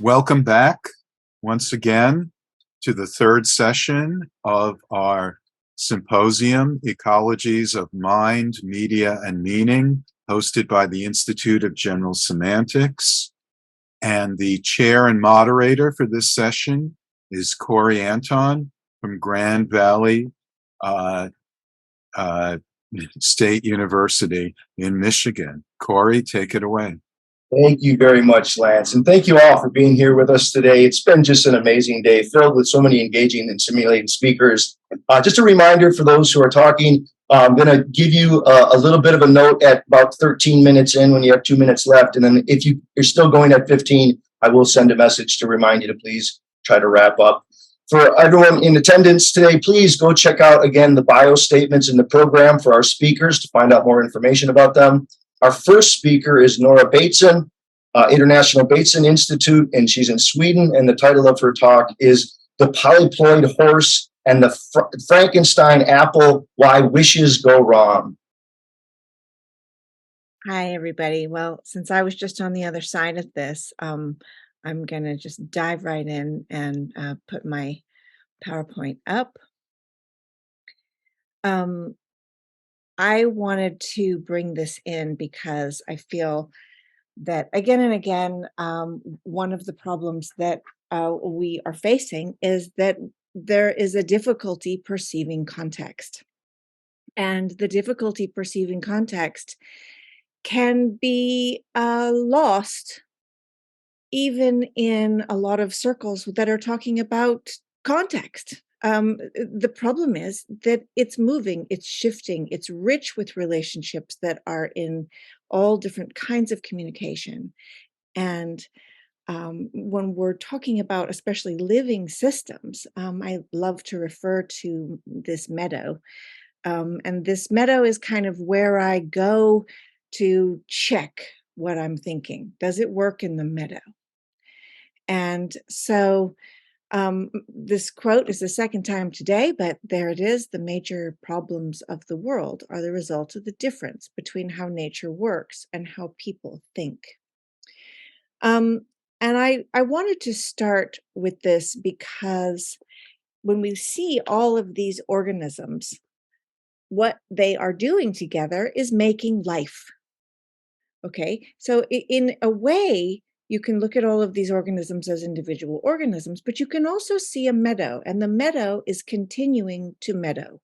Welcome back once again to the third session of our symposium, Ecologies of Mind, Media, and Meaning, hosted by the Institute of General Semantics. And the chair and moderator for this session is Corey Anton from Grand Valley State University in Michigan. Corey, take it away. Thank you very much, Lance. And thank you all for being here with us today. It's been just an amazing day filled with so many engaging and stimulating speakers. Just a reminder for those who are talking, I'm going to give you a little bit of a note at about 13 minutes in when you have 2 minutes left. And then if you're still going at 15, I will send a message to remind you to please try to wrap up. For everyone in attendance today, please go check out, again, the bio statements in the program for our speakers to find out more information about them. Our first speaker is Nora Bateson, International Bateson Institute, and she's in Sweden. And the title of her talk is The Polyploid Horse and the Frankenstein Apple, Why Wishes Go Wrong. Hi, everybody. Well, since I was just on the other side of this, I'm going to just dive right in and put my PowerPoint up. I wanted to bring this in because I feel that again and again, one of the problems that we are facing is that there is a difficulty perceiving context. And the difficulty perceiving context can be lost even in a lot of circles that are talking about context. The problem is that it's moving, it's shifting, it's rich with relationships that are in all different kinds of communication. And when we're talking about especially living systems, I love to refer to this meadow. And this meadow is kind of where I go to check what I'm thinking. Does it work in the meadow? And so this quote is the second time today, but there it is. The major problems of the world are the result of the difference between how nature works and how people think. And I wanted to start with this because when we see all of these organisms, what they are doing together is making life. Okay, so in a way, you can look at all of these organisms as individual organisms, but you can also see a meadow, and the meadow is continuing to meadow.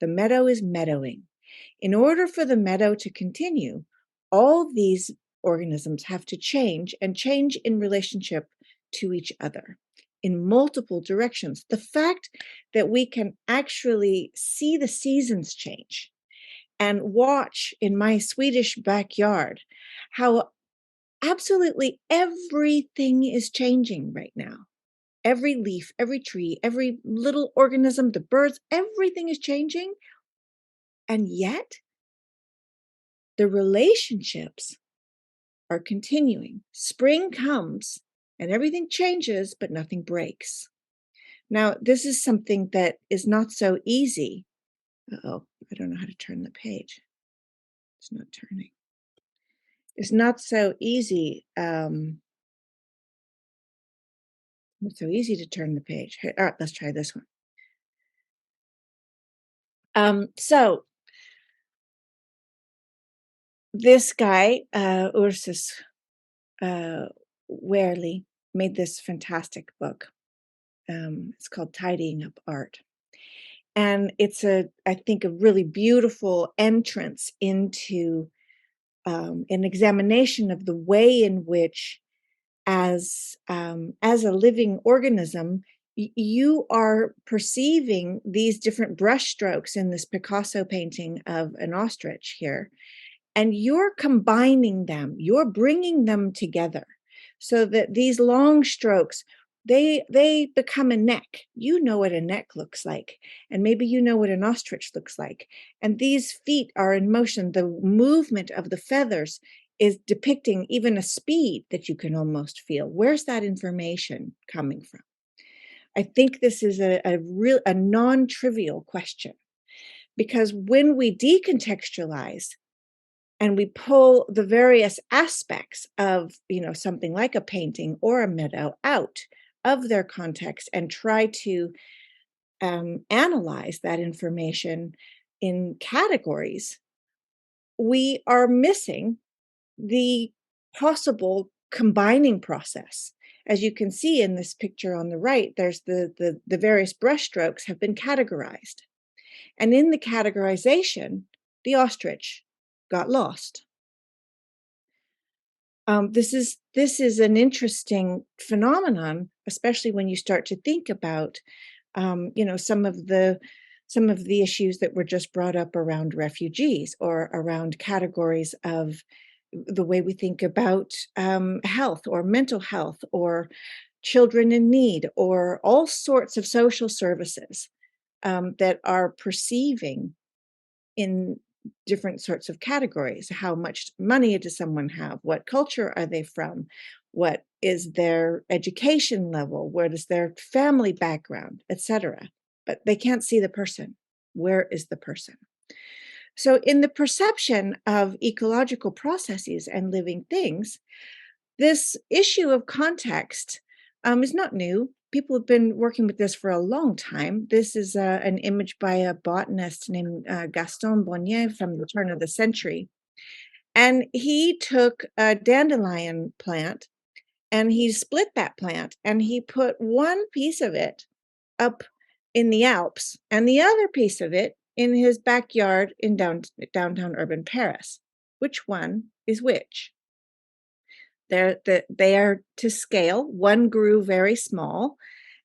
The meadow is meadowing. In order for the meadow to continue, all these organisms have to change and change in relationship to each other in multiple directions. The fact that we can actually see the seasons change and watch in my Swedish backyard how absolutely everything is changing right now. Every leaf, every tree, every little organism, the birds, everything is changing. And yet, the relationships are continuing. Spring comes and everything changes, but nothing breaks. Now, this is something that is not so easy. Uh-oh, I don't know how to turn the page. It's not turning. It's not so easy. It's so easy to turn the page. All right, let's try this one. So this guy, Ursus Wehrli, made this fantastic book. It's called Tidying Up Art. And it's I think, a really beautiful entrance into an examination of the way in which, as a living organism, you are perceiving these different brushstrokes in this Picasso painting of an ostrich here, and you're combining them, you're bringing them together so that these long strokes, they become a neck. You know what a neck looks like, and maybe you know what an ostrich looks like. And these feet are in motion. The movement of the feathers is depicting even a speed that you can almost feel. Where's that information coming from? I think this is a non-trivial question, because when we decontextualize, and we pull the various aspects of, something like a painting or a meadow out of their context and try to analyze that information in categories, we are missing the possible combining process. As you can see in this picture on the right, there's the various brushstrokes have been categorized. And in the categorization, the ostrich got lost. This is an interesting phenomenon, especially when you start to think about, some of the issues that were just brought up around refugees or around categories of the way we think about health or mental health or children in need or all sorts of social services that are perceiving in different sorts of categories. How much money does someone have? What culture are they from? What is their education level? Where is their family background, etc.? But they can't see the person. Where is the person? So in the perception of ecological processes and living things, this issue of context is not new. People have been working with this for a long time. This is an image by a botanist named Gaston Bonnier from the turn of the century. And he took a dandelion plant and he split that plant and he put one piece of it up in the Alps and the other piece of it in his backyard in downtown urban Paris. Which one is which? They are to scale. One grew very small,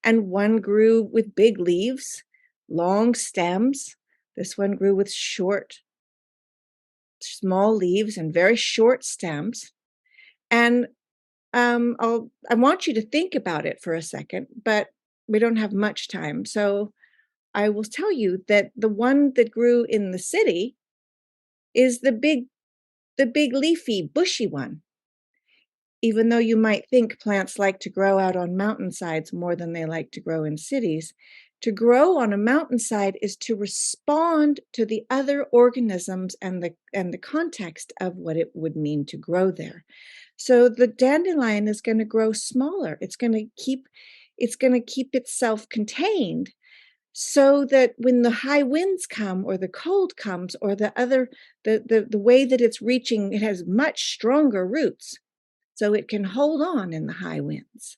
and one grew with big leaves, long stems. This one grew with short, small leaves and very short stems. And I want you to think about it for a second, but we don't have much time. So I will tell you that the one that grew in the city is the big leafy, bushy one. Even though you might think plants like to grow out on mountainsides more than they like to grow in cities, to grow on a mountainside is to respond to the other organisms and the context of what it would mean to grow there. So the dandelion is going to grow smaller. It's going to keep itself contained so that when the high winds come or the cold comes or the way that it's reaching, it has much stronger roots. So it can hold on in the high winds.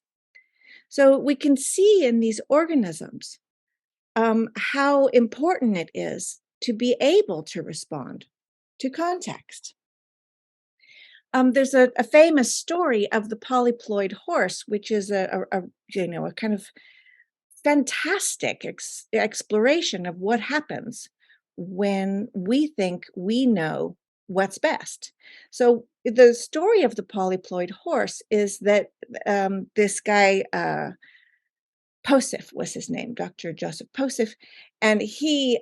So we can see in these organisms how important it is to be able to respond to context. There's a famous story of the Polyploid horse, which is a kind of fantastic exploration of what happens when we think we know what's best. So the story of the polyploid horse is that this guy, Posif was his name, Dr. Joseph Posif, and he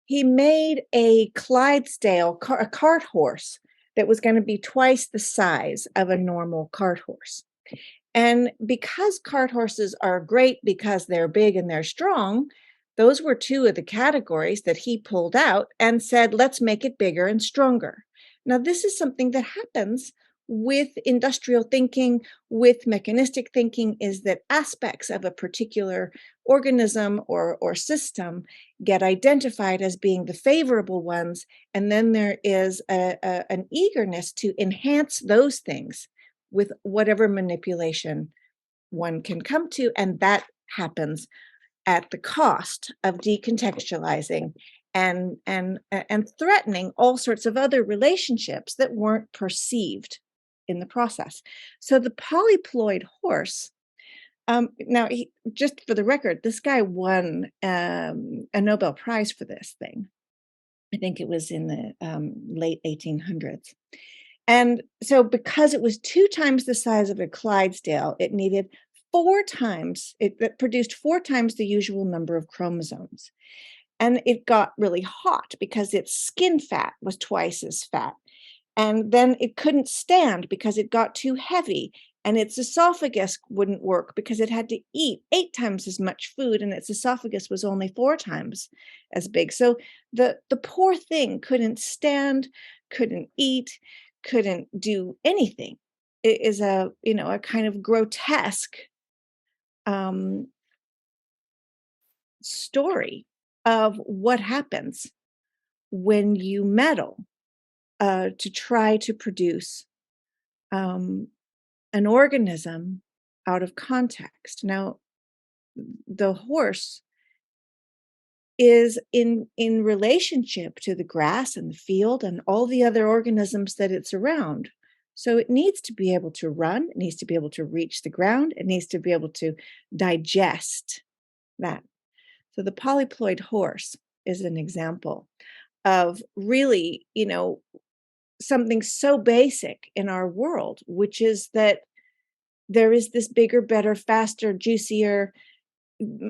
made a Clydesdale, a cart horse that was going to be twice the size of a normal cart horse. And because cart horses are great because they're big and they're strong, those were two of the categories that he pulled out and said, let's make it bigger and stronger. Now, this is something that happens with industrial thinking, with mechanistic thinking, is that aspects of a particular organism or system get identified as being the favorable ones. And then there is an eagerness to enhance those things with whatever manipulation one can come to. And that happens at the cost of decontextualizing and threatening all sorts of other relationships that weren't perceived in the process. So the polyploid horse, now, just for the record, this guy won a Nobel Prize for this thing. I think it was in the late 1800s. And so because it was 2 times the size of a Clydesdale, it needed 4 times, it produced 4 times the usual number of chromosomes. And it got really hot because its skin fat was twice as fat. And then it couldn't stand because it got too heavy. And its esophagus wouldn't work because it had to eat 8 times as much food, and its esophagus was only 4 times as big. So the poor thing couldn't stand couldn't eat, couldn't do anything. It is a kind of grotesque story of what happens when you meddle to try to produce an organism out of context. Now, the horse is in relationship to the grass and the field and all the other organisms that it's around. So it needs to be able to run, it needs to be able to reach the ground, it needs to be able to digest that. So the polyploid horse is an example of really, something so basic in our world, which is that there is this bigger, better, faster, juicier,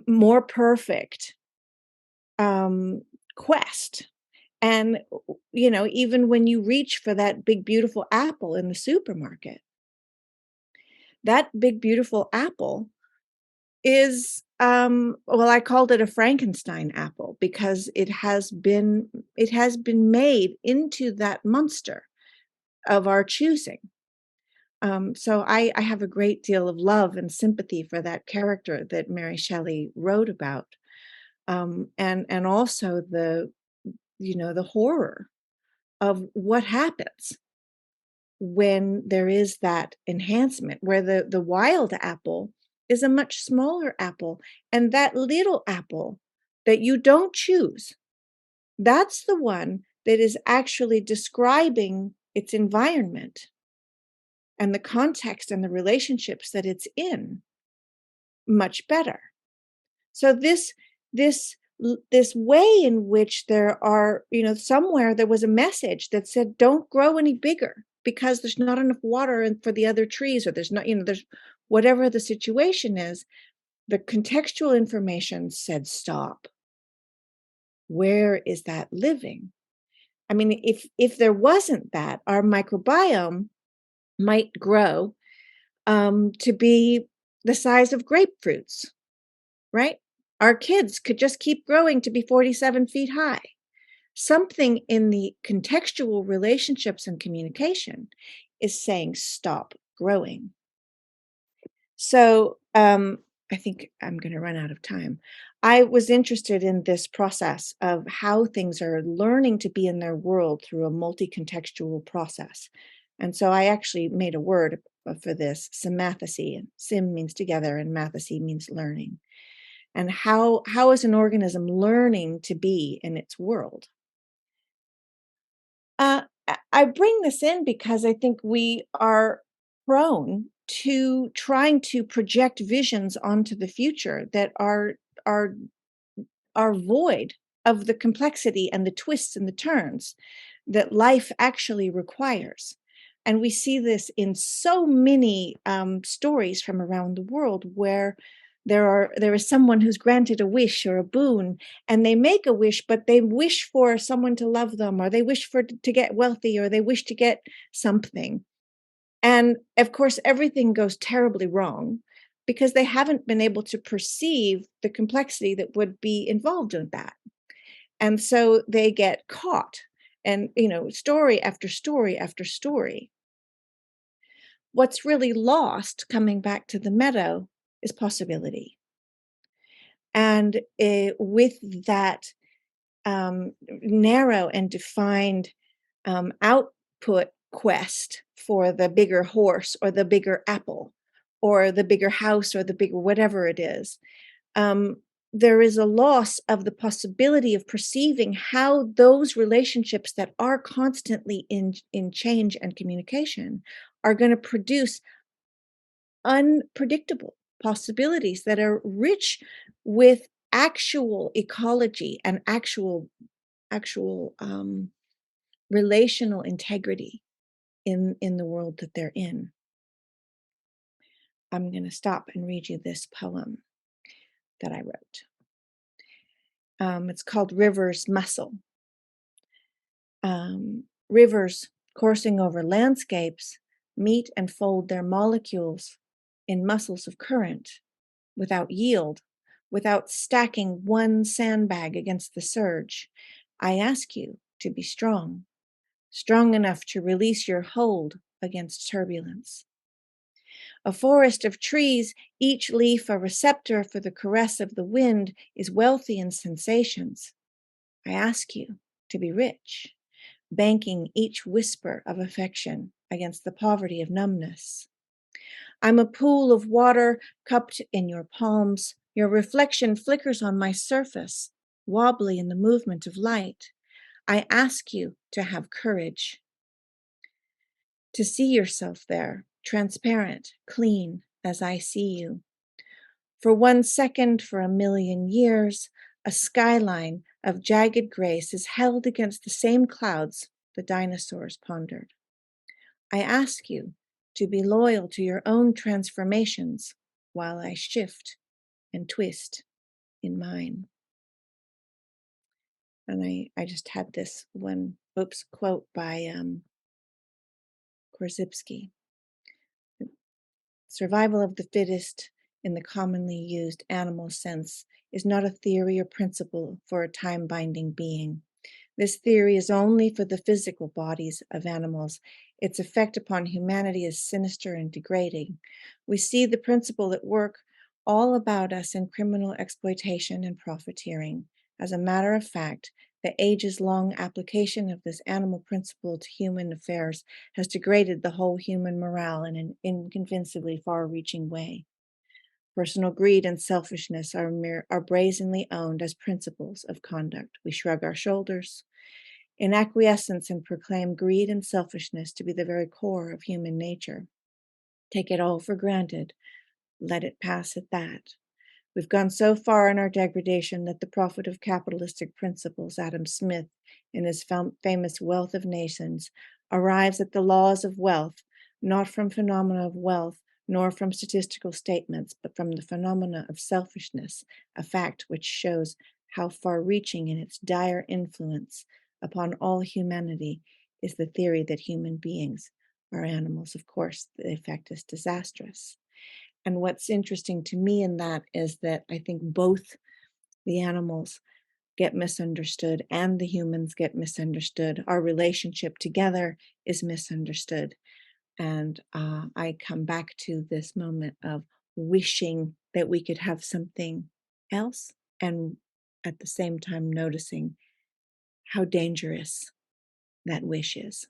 more perfect quest. And, even when you reach for that big, beautiful apple in the supermarket, that big, beautiful apple is, well, I called it a Frankenstein apple because it has been made into that monster of our choosing. So I have a great deal of love and sympathy for that character that Mary Shelley wrote about. And also the horror of what happens when there is that enhancement, where the wild apple is a much smaller apple, and that little apple that you don't choose, that's the one that is actually describing its environment and the context and the relationships that it's in much better. So this way in which there are, somewhere there was a message that said, don't grow any bigger because there's not enough water for the other trees, or there's not, there's whatever the situation is, the contextual information said, stop. Where is that living? I mean, if there wasn't that, our microbiome might grow to be the size of grapefruits, right? Our kids could just keep growing to be 47 feet high. Something in the contextual relationships and communication is saying, stop growing. So I think I'm going to run out of time. I was interested in this process of how things are learning to be in their world through a multi-contextual process. And so I actually made a word for this, semantics. Sim means together and mathesy means learning. And how is an organism learning to be in its world? I bring this in because I think we are prone to trying to project visions onto the future that are void of the complexity and the twists and the turns that life actually requires. And we see this in so many stories from around the world where there is someone who's granted a wish or a boon, and they make a wish, but they wish for someone to love them, or they wish to get wealthy, or they wish to get something. And of course, everything goes terribly wrong because they haven't been able to perceive the complexity that would be involved in that. And so they get caught, and story after story after story. What's really lost, coming back to the meadow, is possibility. And with that narrow and defined output quest for the bigger horse or the bigger apple or the bigger house or the bigger whatever it is, there is a loss of the possibility of perceiving how those relationships that are constantly in change and communication are going to produce unpredictable possibilities that are rich with actual ecology and actual relational integrity in the world that they're in. I'm going to stop and read you this poem that I wrote. It's called River's Muscle. Rivers coursing over landscapes meet and fold their molecules in muscles of current, without yield, without stacking one sandbag against the surge. I ask you to be strong. strong enough to release your hold against turbulence. A forest of trees, each leaf a receptor for the caress of the wind, is wealthy in sensations. I ask you to be rich, banking each whisper of affection against the poverty of numbness. I'm a pool of water cupped in your palms. Your reflection flickers on my surface, wobbly in the movement of light. I ask you to have courage, to see yourself there, transparent, clean, as I see you. For 1 second, for 1,000,000 years, a skyline of jagged grace is held against the same clouds the dinosaurs pondered. I ask you to be loyal to your own transformations while I shift and twist in mine. And I just had this one quote by Korzybski. Survival of the fittest in the commonly used animal sense is not a theory or principle for a time-binding being. This theory is only for the physical bodies of animals. Its effect upon humanity is sinister and degrading. We see the principle at work all about us in criminal exploitation and profiteering. As a matter of fact, the ages-long application of this animal principle to human affairs has degraded the whole human morale in an inconvincibly far-reaching way. Personal greed and selfishness are brazenly owned as principles of conduct. We shrug our shoulders in acquiescence and proclaim greed and selfishness to be the very core of human nature. Take it all for granted. Let it pass at that. We've gone so far in our degradation that the prophet of capitalistic principles, Adam Smith, in his famous Wealth of Nations, arrives at the laws of wealth, not from phenomena of wealth, nor from statistical statements, but from the phenomena of selfishness, a fact which shows how far-reaching in its dire influence upon all humanity is the theory that human beings are animals. Of course, the effect is disastrous. And what's interesting to me in that is that I think both the animals get misunderstood and the humans get misunderstood. Our relationship together is misunderstood. And I come back to this moment of wishing that we could have something else, and at the same time noticing how dangerous that wish is.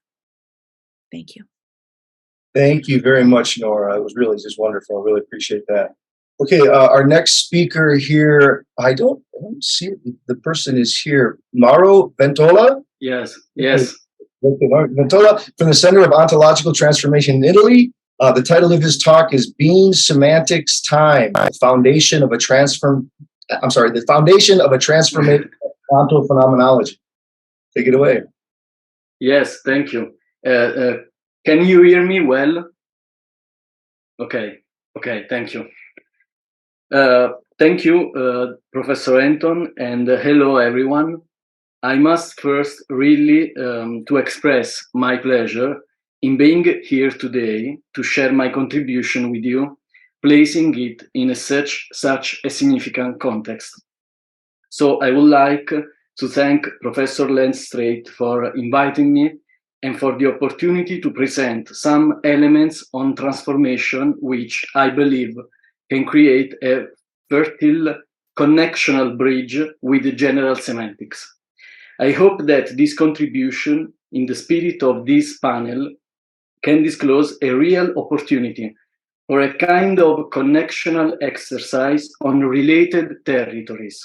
Thank you. Thank you very much, Nora. It was really just wonderful. I really appreciate that. Okay, our next speaker here, I don't see it. The person is here. Mauro Ventola? Yes. Okay, Ventola from the Center of Ontological Transformation in Italy. The title of his talk is Being Semantics Time, the foundation of a transformative Ontophenomenology. Take it away. Yes, thank you. Can you hear me well? Okay, thank you. Thank you, Professor Anton, and hello, everyone. I must first really to express my pleasure in being here today to share my contribution with you, placing it in such a significant context. So I would like to thank Professor Strate for inviting me and for the opportunity to present some elements on transformation which I believe can create a fertile connectional bridge with general semantics. I hope that this contribution, in the spirit of this panel, can disclose a real opportunity for a kind of connectional exercise on related territories.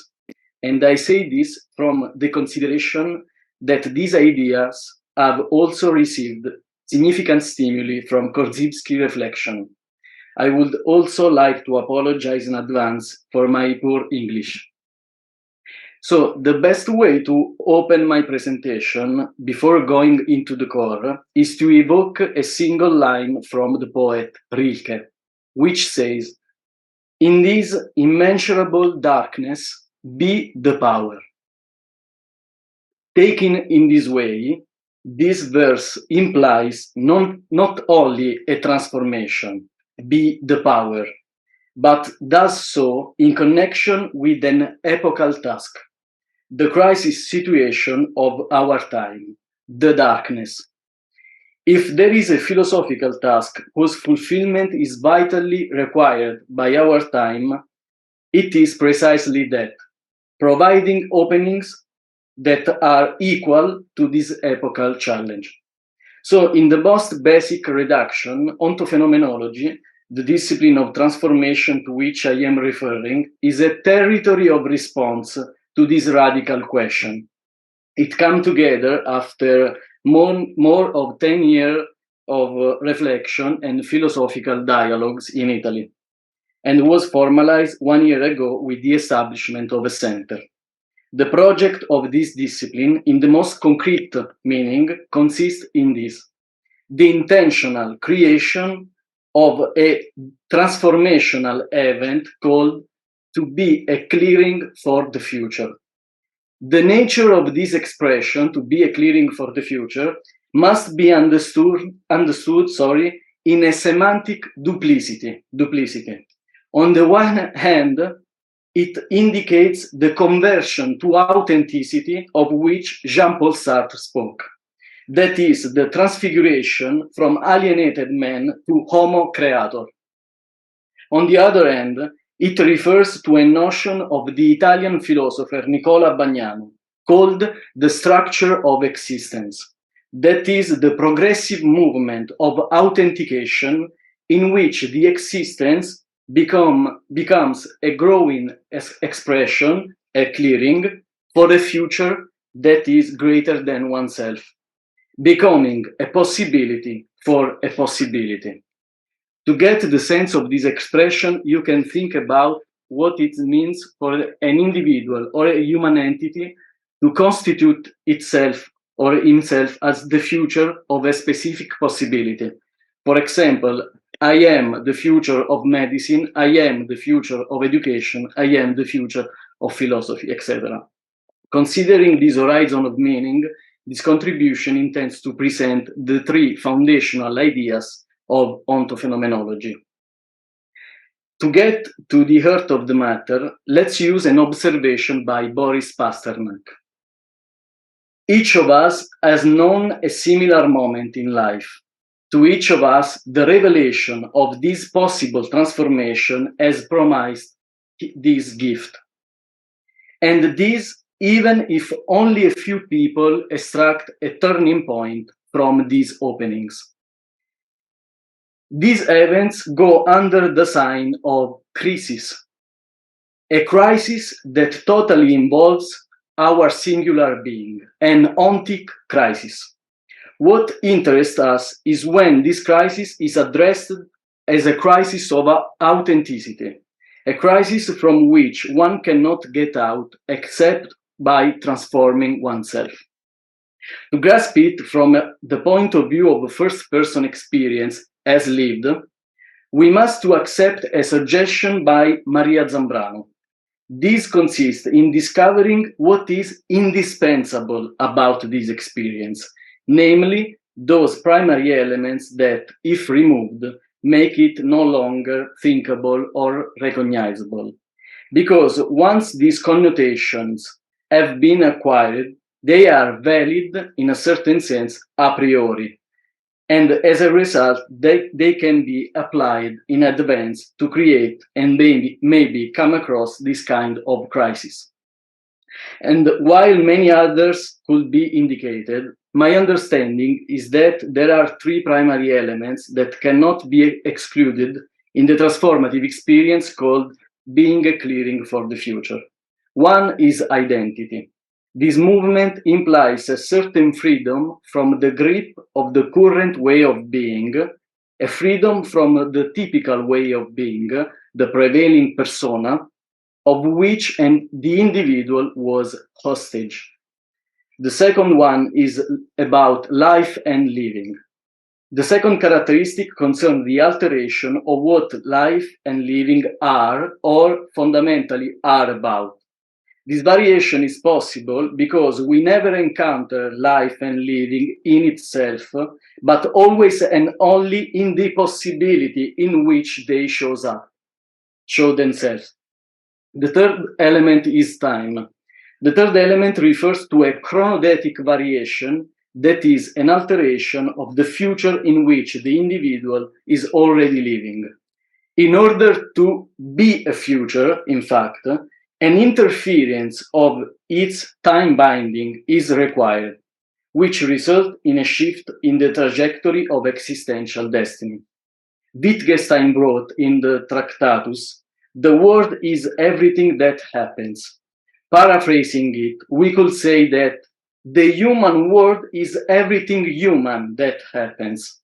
And I say this from the consideration that these ideas have also received significant stimuli from Korzybski reflection. I would also like to apologize in advance for my poor English. So the best way to open my presentation before going into the core is to evoke a single line from the poet Rilke, which says, "In this immeasurable darkness, be the power." Taken in this way, this verse implies not only a transformation, be the power, but does so in connection with an epochal task, the crisis situation of our time, the darkness. If there is a philosophical task whose fulfillment is vitally required by our time, it is precisely that, providing openings that are equal to this epochal challenge. So in the most basic reduction, ontophenomenology, the discipline of transformation to which I am referring, is a territory of response to this radical question. It came together after more of 10 years of reflection and philosophical dialogues in Italy, and was formalized 1 year ago with the establishment of a center. The project of this discipline, in the most concrete meaning, consists in this: the intentional creation of a transformational event called to be a clearing for the future. The nature of this expression, to be a clearing for the future, must be understood in a semantic duplicity. On the one hand, it indicates the conversion to authenticity of which Jean-Paul Sartre spoke. That is, the transfiguration from alienated man to homo creator. On the other hand, it refers to a notion of the Italian philosopher Nicola Bagnano, called the structure of existence. That is the progressive movement of authentication in which the existence becomes a growing expression, a clearing, for a future that is greater than oneself, becoming a possibility for a possibility. To get the sense of this expression, you can think about what it means for an individual or a human entity to constitute itself or himself as the future of a specific possibility. For example, I am the future of medicine, I am the future of education, I am the future of philosophy, etc. Considering this horizon of meaning, this contribution intends to present the three foundational ideas of ontophenomenology. To get to the heart of the matter, let's use an observation by Boris Pasternak. Each of us has known a similar moment in life. To each of us, the revelation of this possible transformation has promised this gift. And this, even if only a few people extract a turning point from these openings. These events go under the sign of crisis, a crisis that totally involves our singular being, an ontic crisis. What interests us is when this crisis is addressed as a crisis of authenticity, a crisis from which one cannot get out except by transforming oneself. To grasp it from the point of view of a first-person experience as lived, we must to accept a suggestion by Maria Zambrano. This consists in discovering what is indispensable about this experience, namely those primary elements that, if removed, make it no longer thinkable or recognizable. Because once these connotations have been acquired, they are valid in a certain sense a priori. And as a result, they can be applied in advance to create and maybe come across this kind of crisis. And while many others could be indicated, my understanding is that there are three primary elements that cannot be excluded in the transformative experience called being a clearing for the future. One is identity. This movement implies a certain freedom from the grip of the current way of being, a freedom from the typical way of being, the prevailing persona, of which the individual was hostage. The second one is about life and living. The second characteristic concerns the alteration of what life and living are or fundamentally are about. This variation is possible because we never encounter life and living in itself, but always and only in the possibility in which they show themselves. The third element is time. The third element refers to a chronodetic variation that is an alteration of the future in which the individual is already living. In order to be a future, in fact, an interference of its time binding is required, which results in a shift in the trajectory of existential destiny. Wittgenstein wrote in the Tractatus, "The world is everything that happens." Paraphrasing it, we could say that the human world is everything human that happens.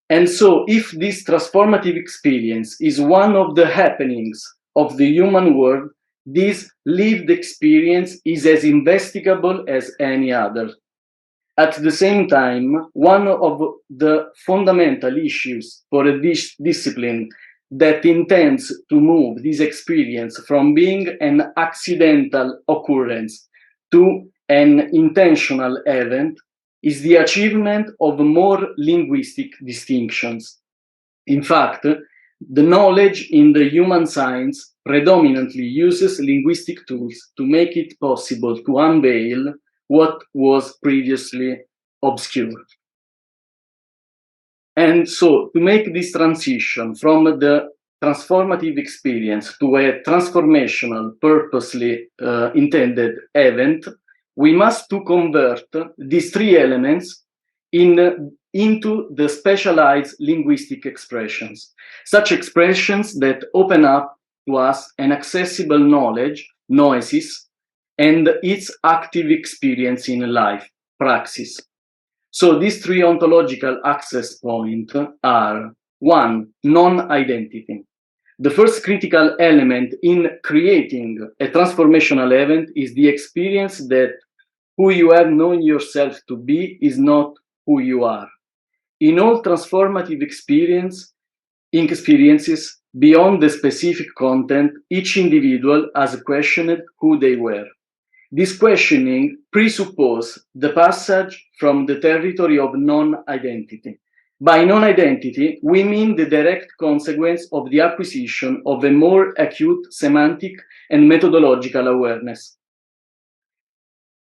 And so, if this transformative experience is one of the happenings of the human world, this lived experience is as investigable as any other. At the same time, one of the fundamental issues for a discipline that intends to move this experience from being an accidental occurrence to an intentional event is the achievement of more linguistic distinctions. In fact, the knowledge in the human science predominantly uses linguistic tools to make it possible to unveil what was previously obscure. And so, to make this transition from the transformative experience to a transformational, purposely intended event, we must to convert these three elements into the specialized linguistic expressions, such expressions that open up to us an accessible knowledge, noesis, and its active experience in life, praxis. So these three ontological access points are: one, non-identity. The first critical element in creating a transformational event is the experience that who you have known yourself to be is not who you are. In all transformative experiences, beyond the specific content, each individual has questioned who they were. This questioning presupposes the passage from the territory of non-identity. By non-identity, we mean the direct consequence of the acquisition of a more acute semantic and methodological awareness.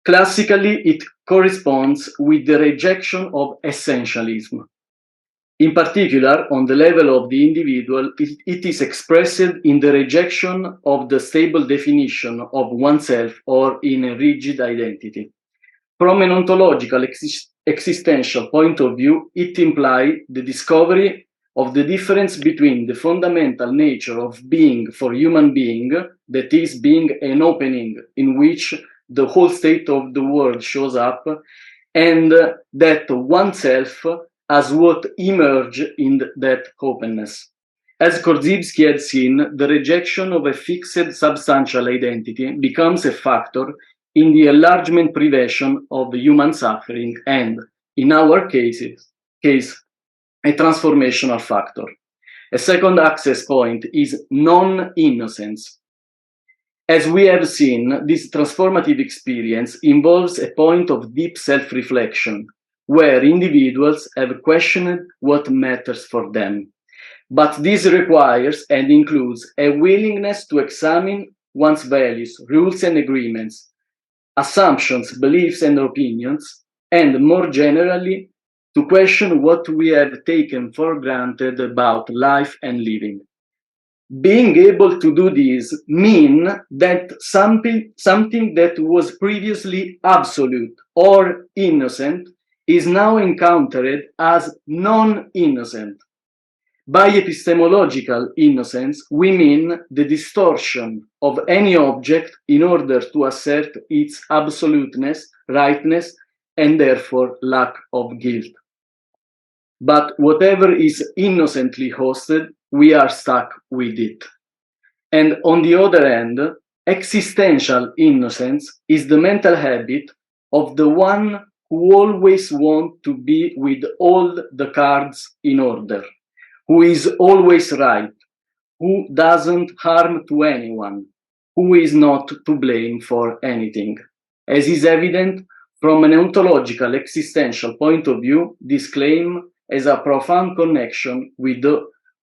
Classically, it corresponds with the rejection of essentialism. In particular, on the level of the individual, it is expressed in the rejection of the stable definition of oneself or in a rigid identity. From an ontological existential point of view, it implies the discovery of the difference between the fundamental nature of being for human being, that is, being an opening in which the whole state of the world shows up, and that oneself as what emerge in that openness. As Korzybski had seen, the rejection of a fixed substantial identity becomes a factor in the enlargement prevention of human suffering and, in our case, a transformational factor. A second access point is non-innocence. As we have seen, this transformative experience involves a point of deep self-reflection, where individuals have questioned what matters for them. But this requires and includes a willingness to examine one's values, rules and agreements, assumptions, beliefs and opinions, and more generally, to question what we have taken for granted about life and living. Being able to do this means that something that was previously absolute or innocent is now encountered as non-innocent. By epistemological innocence, we mean the distortion of any object in order to assert its absoluteness, rightness, and therefore lack of guilt. But whatever is innocently hosted, we are stuck with it. And on the other hand, existential innocence is the mental habit of the one who always wants to be with all the cards in order, who is always right, who doesn't harm to anyone, who is not to blame for anything. As is evident, from an ontological existential point of view, this claim has a profound connection with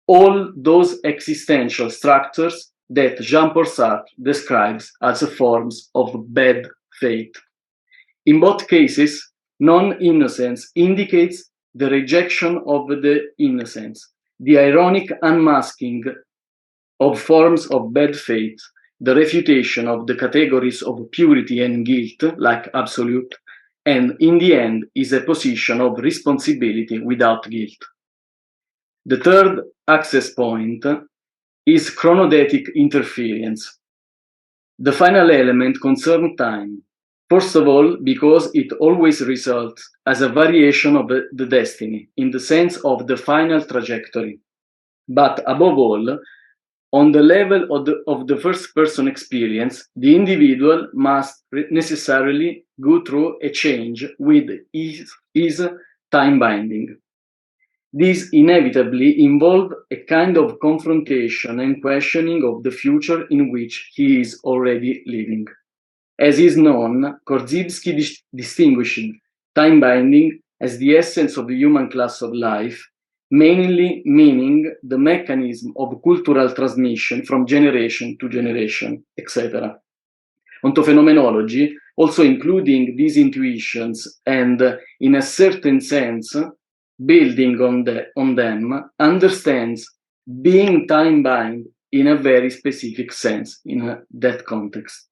all those existential structures that Jean-Paul Sartre describes as forms of bad faith. In both cases, Non-innocence indicates the rejection of the innocence, the ironic unmasking of forms of bad faith, the refutation of the categories of purity and guilt, like absolute, and in the end is a position of responsibility without guilt. The third access point is chronodetic interference. The final element concerns time. First of all, because it always results as a variation of the destiny, in the sense of the final trajectory. But above all, on the level of the first-person experience, the individual must necessarily go through a change with his time binding. These inevitably involve a kind of confrontation and questioning of the future in which he is already living. As is known, Korzybski distinguished time binding as the essence of the human class of life, mainly meaning the mechanism of cultural transmission from generation to generation, etc. Ontophenomenology, also including these intuitions and, in a certain sense, building on them, understands being time-bound in a very specific sense in that context.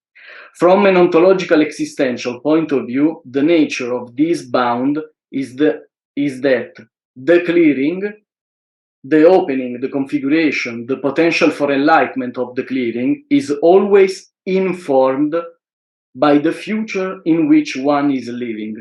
From an ontological existential point of view, the nature of this bound is that the clearing, the opening, the configuration, the potential for enlightenment of the clearing is always informed by the future in which one is living.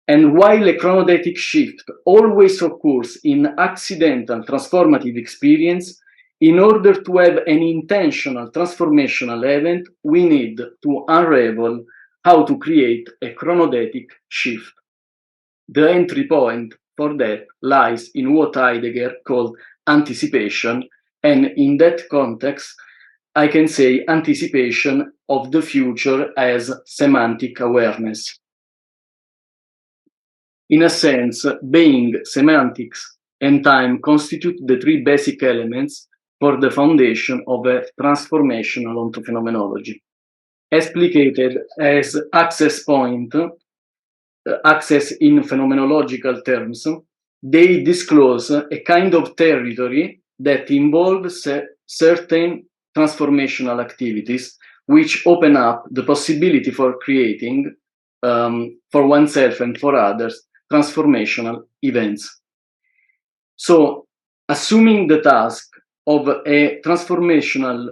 And while a chronodetic shift always occurs in accidental transformative experience, in order to have an intentional transformational event, we need to unravel how to create a chronodetic shift. The entry point for that lies in what Heidegger called anticipation, and in that context, I can say anticipation of the future as semantic awareness. In a sense, being, semantics, and time constitute the three basic elements for the foundation of a transformational ontophenomenology. Explicated as access point, access in phenomenological terms, they disclose a kind of territory that involves certain transformational activities which open up the possibility for creating, for oneself and for others, transformational events. So, assuming the task of a transformational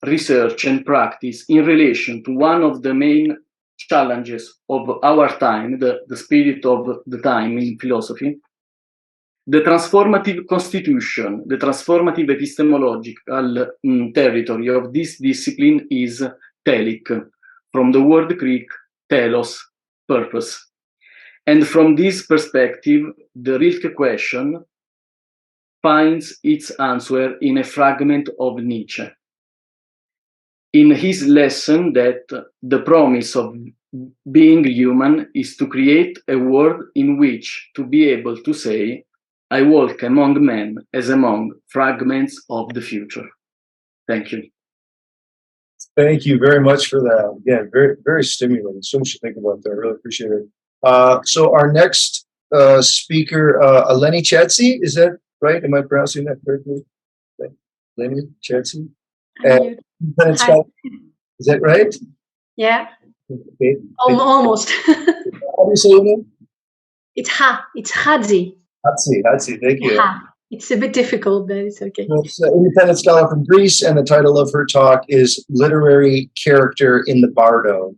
research and practice in relation to one of the main challenges of our time, the spirit of the time in philosophy, the transformative constitution, the transformative epistemological territory of this discipline is telic, from the word Greek telos, purpose. And from this perspective, the Rilke question finds its answer in a fragment of Nietzsche. In his lesson that the promise of being human is to create a world in which to be able to say, I walk among men as among fragments of the future. Thank you. Thank you very much for that. Yeah, very, very stimulating. So much to think about there. I really appreciate it. So our next speaker, Eleni Chatzi, is that right? Am I pronouncing that correctly? Eleni Chatzi? Is that right? Yeah. Okay. Almost. How do you say your name? It's Chatzi. Chatzi, thank you. It's a bit difficult, but it's okay. She's an independent scholar from Greece, and the title of her talk is Literary Character in the Bardo.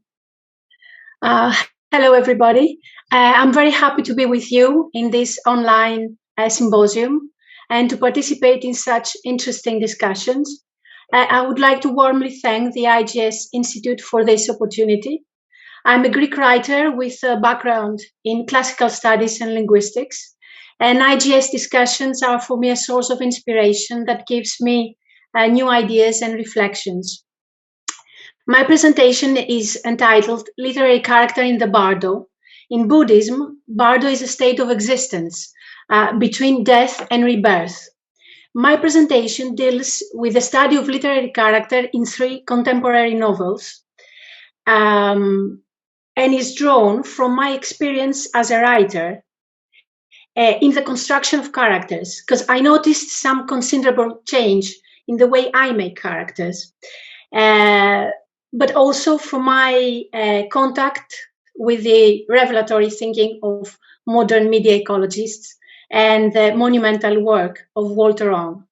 Hello, everybody. I'm very happy to be with you in this online symposium and to participate in such interesting discussions. I would like to warmly thank the IGS Institute for this opportunity. I'm a Greek writer with a background in classical studies and linguistics, and IGS discussions are for me a source of inspiration that gives me new ideas and reflections. My presentation is entitled Literary Character in the Bardo. In Buddhism, Bardo is a state of existence between death and rebirth. My presentation deals with the study of literary character in three contemporary novels. and is drawn from my experience as a writer in the construction of characters, because I noticed some considerable change in the way I make characters, but also from my contact with the revelatory thinking of modern media ecologists and the monumental work of Walter Ong.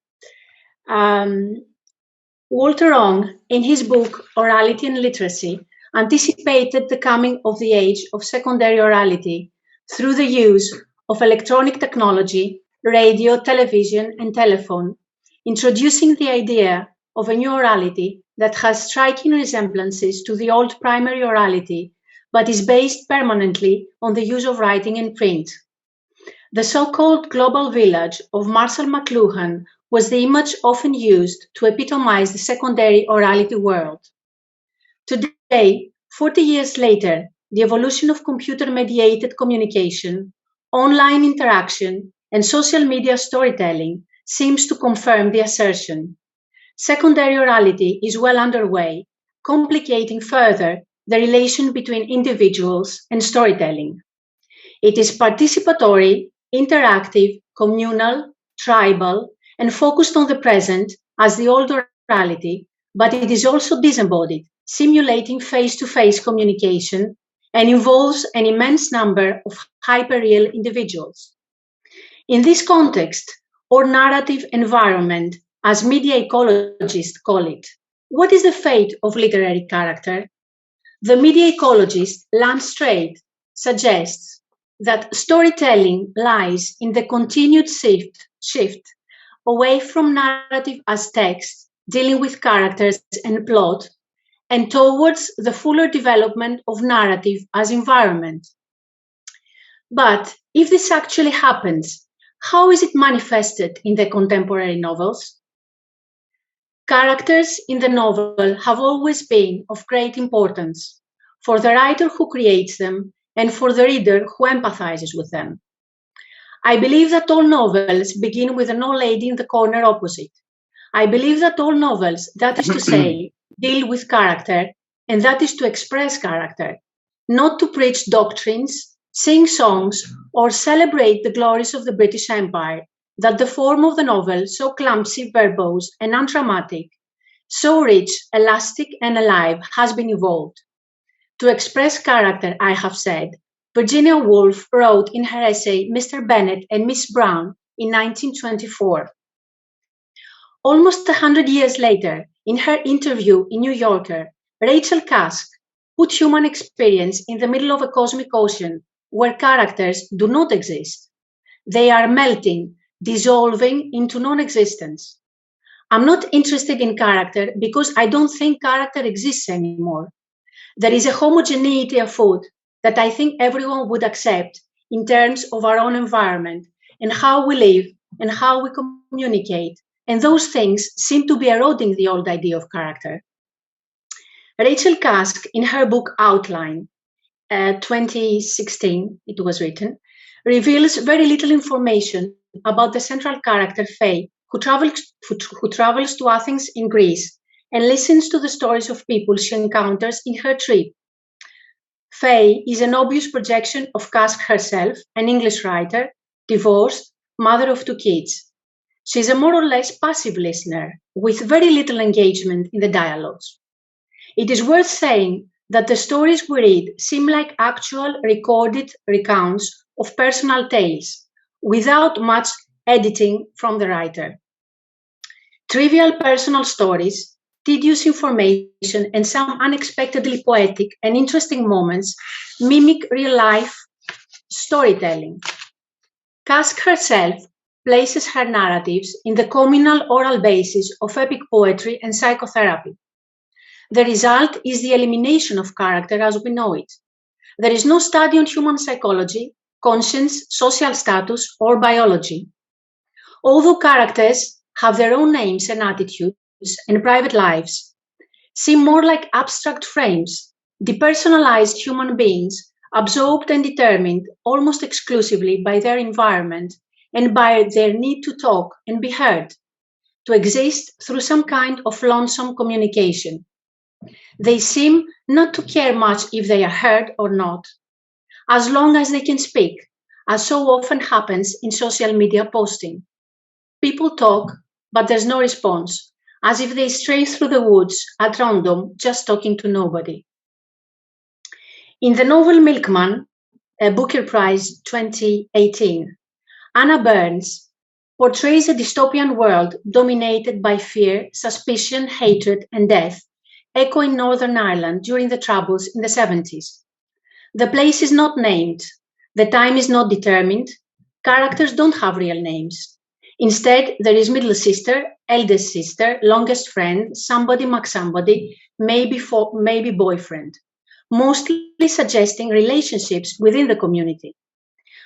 Walter Ong, in his book Orality and Literacy, anticipated the coming of the age of secondary orality through the use of electronic technology, radio, television, and telephone, introducing the idea of a new orality that has striking resemblances to the old primary orality, but is based permanently on the use of writing and print. The so-called global village of Marshall McLuhan was the image often used to epitomize the secondary orality world. Today, 40 years later, the evolution of computer-mediated communication, online interaction, and social media storytelling seems to confirm the assertion. Secondary orality is well underway, complicating further the relation between individuals and storytelling. It is participatory, interactive, communal, tribal, and focused on the present as the old orality, but it is also disembodied, simulating face-to-face communication, and involves an immense number of hyperreal individuals. In this context, or narrative environment, as media ecologists call it, what is the fate of literary character? The media ecologist Strate suggests that storytelling lies in the continued shift away from narrative as text, dealing with characters and plot, and towards the fuller development of narrative as environment. But if this actually happens, how is it manifested in the contemporary novels? Characters in the novel have always been of great importance for the writer who creates them and for the reader who empathizes with them. I believe that all novels begin with an old lady in the corner opposite. I believe that all novels, that is to say, deal with character, and that is to express character, not to preach doctrines, sing songs, or celebrate the glories of the British Empire, that the form of the novel, so clumsy, verbose, and undramatic, so rich, elastic, and alive, has been evolved. To express character, I have said, Virginia Woolf wrote in her essay Mr. Bennet and Miss Brown in 1924. Almost 100 years later, in her interview in New Yorker, Rachel Cusk put human experience in the middle of a cosmic ocean where characters do not exist. They are melting, dissolving into non-existence. I'm not interested in character because I don't think character exists anymore. There is a homogeneity afoot that I think everyone would accept in terms of our own environment and how we live and how we communicate. And those things seem to be eroding the old idea of character. Rachel Cusk, in her book Outline, 2016, it was written, reveals very little information about the central character Faye, who travels to Athens in Greece and listens to the stories of people she encounters in her trip. Faye is an obvious projection of Cusk herself, an English writer, divorced, mother of 2 kids. She is a more or less passive listener with very little engagement in the dialogues. It is worth saying that the stories we read seem like actual recorded recounts of personal tales without much editing from the writer. Trivial personal stories, tedious information, and some unexpectedly poetic and interesting moments mimic real-life storytelling. Cusk herself places her narratives in the communal oral basis of epic poetry and psychotherapy. The result is the elimination of character as we know it. There is no study on human psychology, conscience, social status, or biology. Although characters have their own names and attitudes and private lives, seem more like abstract frames, depersonalized human beings absorbed and determined almost exclusively by their environment and by their need to talk and be heard, to exist through some kind of lonesome communication. They seem not to care much if they are heard or not, as long as they can speak, as so often happens in social media posting. People talk, but there's no response, as if they stray through the woods at random, just talking to nobody. In the novel Milkman, Booker Prize 2018, Anna Burns portrays a dystopian world dominated by fear, suspicion, hatred, and death, echoing Northern Ireland during the Troubles in the 70s. The place is not named, the time is not determined, characters don't have real names. Instead, there is middle sister, eldest sister, longest friend, somebody McSomebody, maybe boyfriend, mostly suggesting relationships within the community.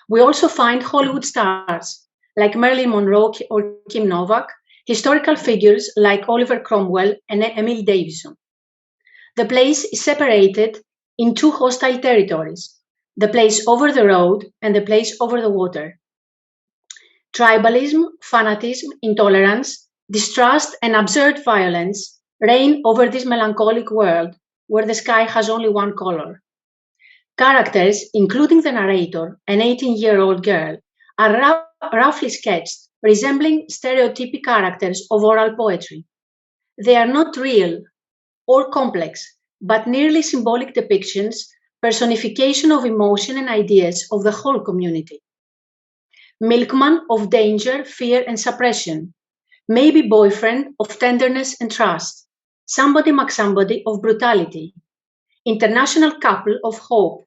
We also find Hollywood stars like Marilyn Monroe or Kim Novak, historical figures like Oliver Cromwell and Emil Davison. The place is separated in two hostile territories, the place over the road and the place over the water. Tribalism, fanatism, intolerance, distrust, and absurd violence reign over this melancholic world where the sky has only one color. Characters, including the narrator, an 18-year-old girl, are roughly sketched, resembling stereotypic characters of oral poetry. They are not real or complex, but nearly symbolic depictions, personification of emotion and ideas of the whole community. Milkman of danger, fear, and suppression. Maybe boyfriend of tenderness and trust. Somebody McSomebody of brutality. International couple of hope.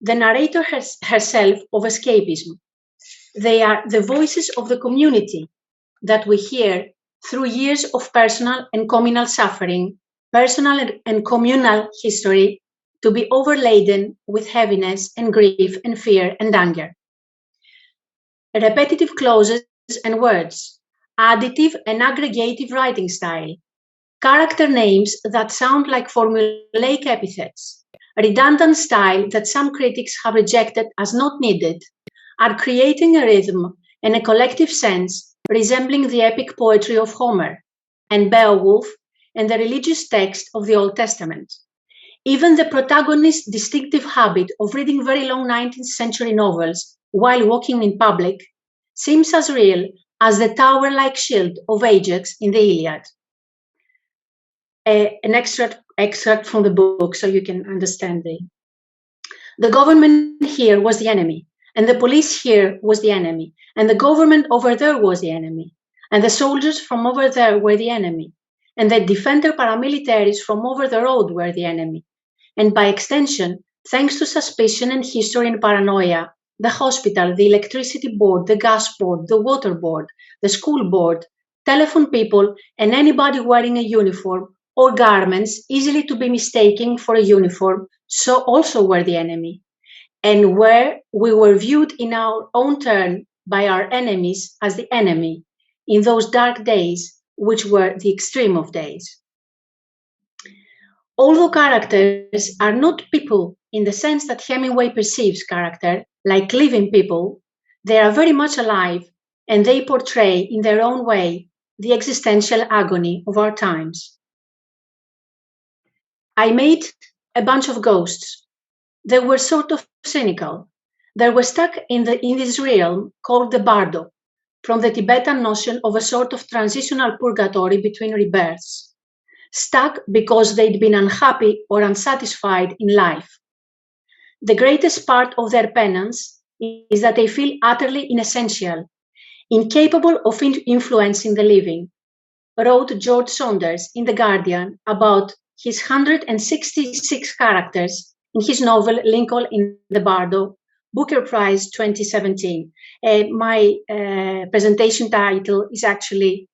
The narrator herself of escapism. They are the voices of the community that we hear through years of personal and communal suffering, personal and communal history, to be overladen with heaviness and grief and fear and anger. Repetitive clauses and words, additive and aggregative writing style, character names that sound like formulaic epithets, redundant style that some critics have rejected as not needed, are creating a rhythm and a collective sense resembling the epic poetry of Homer and Beowulf and the religious text of the Old Testament. Even the protagonist's distinctive habit of reading very long 19th century novels while walking in public seems as real as the tower-like shield of Ajax in the Iliad. An extract from the book so you can understand it. The government here was the enemy, and the police here was the enemy, and the government over there was the enemy, and the soldiers from over there were the enemy, and the defender paramilitaries from over the road were the enemy. And by extension, thanks to suspicion and history and paranoia, the hospital, the electricity board, the gas board, the water board, the school board, telephone people, and anybody wearing a uniform or garments easily to be mistaken for a uniform, so also were the enemy. And where we were viewed in our own turn by our enemies as the enemy in those dark days, which were the extreme of days. Although characters are not people in the sense that Hemingway perceives character, like living people, they are very much alive and they portray in their own way the existential agony of our times. I made a bunch of ghosts. They were sort of cynical. They were stuck in this realm called the Bardo, from the Tibetan notion of a sort of transitional purgatory between rebirths. Stuck because they'd been unhappy or unsatisfied in life. The greatest part of their penance is that they feel utterly inessential, incapable of influencing the living, wrote George Saunders in The Guardian about his 166 characters in his novel Lincoln in the Bardo, Booker Prize 2017. My presentation title is actually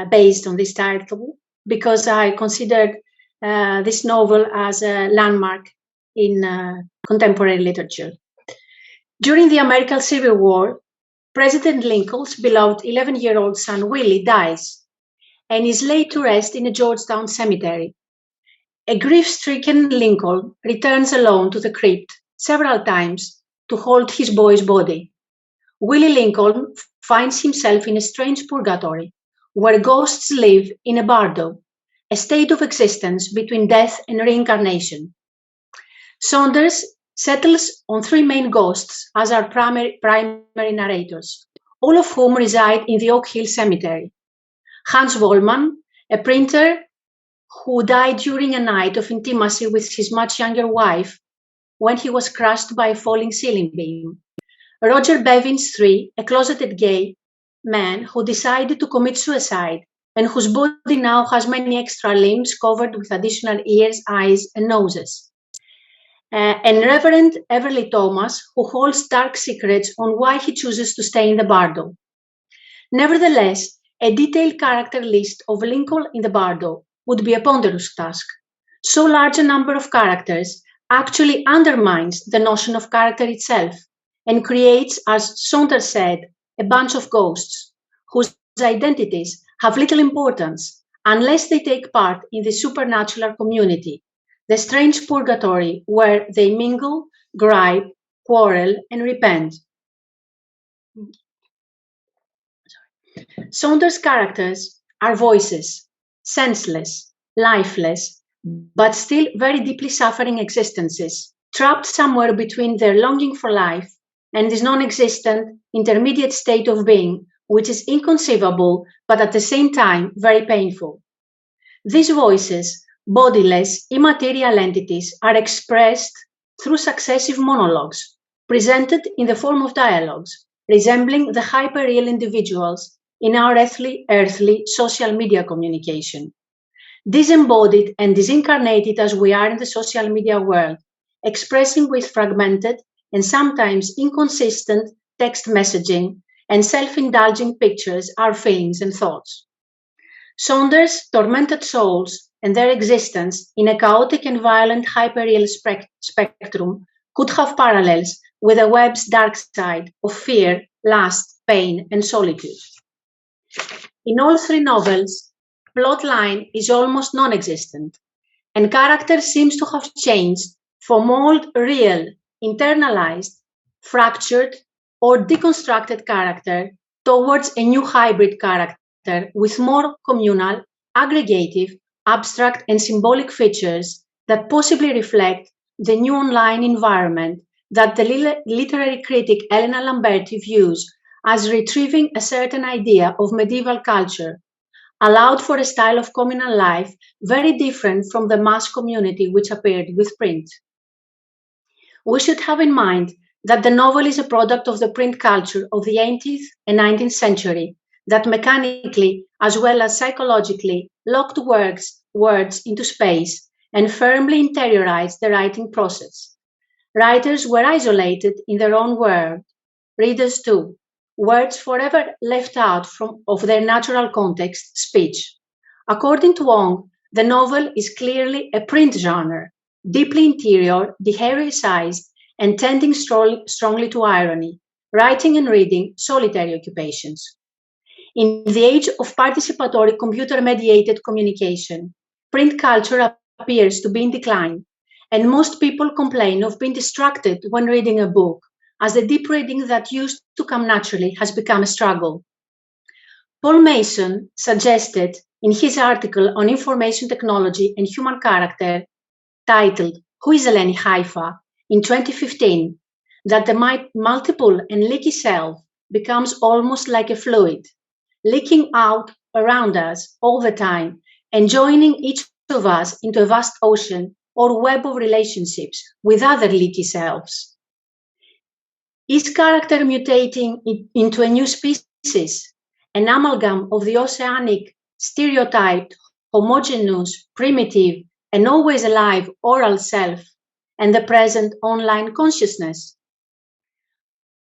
based on this title because I considered this novel as a landmark in contemporary literature. During the American Civil War, President Lincoln's beloved 11-year-old son Willie dies and is laid to rest in a Georgetown cemetery. A grief-stricken Lincoln returns alone to the crypt several times to hold his boy's body. Willie Lincoln finds himself in a strange purgatory where ghosts live in a bardo, a state of existence between death and reincarnation. Saunders settles on three main ghosts as our primary narrators, all of whom reside in the Oak Hill Cemetery. Hans Wollmann, a printer who died during a night of intimacy with his much younger wife when he was crushed by a falling ceiling beam. Roger Bevins III, a closeted gay man who decided to commit suicide and whose body now has many extra limbs covered with additional ears, eyes, and noses. And Reverend Everly Thomas, who holds dark secrets on why he chooses to stay in the Bardo. Nevertheless, a detailed character list of Lincoln in the Bardo would be a ponderous task. So large a number of characters actually undermines the notion of character itself and creates, as Saunders said, a bunch of ghosts whose identities have little importance unless they take part in the supernatural community, the strange purgatory where they mingle, gripe, quarrel, and repent. Saunders' characters are voices, senseless, lifeless, but still very deeply suffering existences, trapped somewhere between their longing for life and this non-existent intermediate state of being, which is inconceivable, but at the same time very painful. These voices, bodiless, immaterial entities, are expressed through successive monologues, presented in the form of dialogues, resembling the hyper-real individuals in our earthly social media communication. Disembodied and disincarnated as we are in the social media world, expressing with fragmented and sometimes inconsistent text messaging and self-indulging pictures our feelings and thoughts. Saunders' tormented souls and their existence in a chaotic and violent hyperreal spectrum could have parallels with the web's dark side of fear, lust, pain, and solitude. In all three novels, plotline is almost non-existent, and character seems to have changed from old, real, internalized, fractured, or deconstructed character towards a new hybrid character with more communal, aggregative, abstract, and symbolic features that possibly reflect the new online environment that the literary critic Elena Lamberti views as retrieving a certain idea of medieval culture, allowed for a style of communal life very different from the mass community which appeared with print. We should have in mind that the novel is a product of the print culture of the 18th and 19th century that mechanically as well as psychologically locked words into space and firmly interiorized the writing process. Writers were isolated in their own world, readers too, words forever left out of their natural context, speech. According to Wong, the novel is clearly a print genre, deeply interior, deheroicized, and tending strongly to irony, writing and reading solitary occupations. In the age of participatory computer-mediated communication, print culture appears to be in decline, and most people complain of being distracted when reading a book, as the deep reading that used to come naturally has become a struggle. Paul Mason suggested in his article on information technology and human character, titled Who is Eleni Haifa, in 2015, that the multiple and leaky self becomes almost like a fluid, leaking out around us all the time and joining each of us into a vast ocean or web of relationships with other leaky selves. Is character mutating into a new species, an amalgam of the oceanic, stereotyped, homogeneous, primitive, and always alive oral self and the present online consciousness?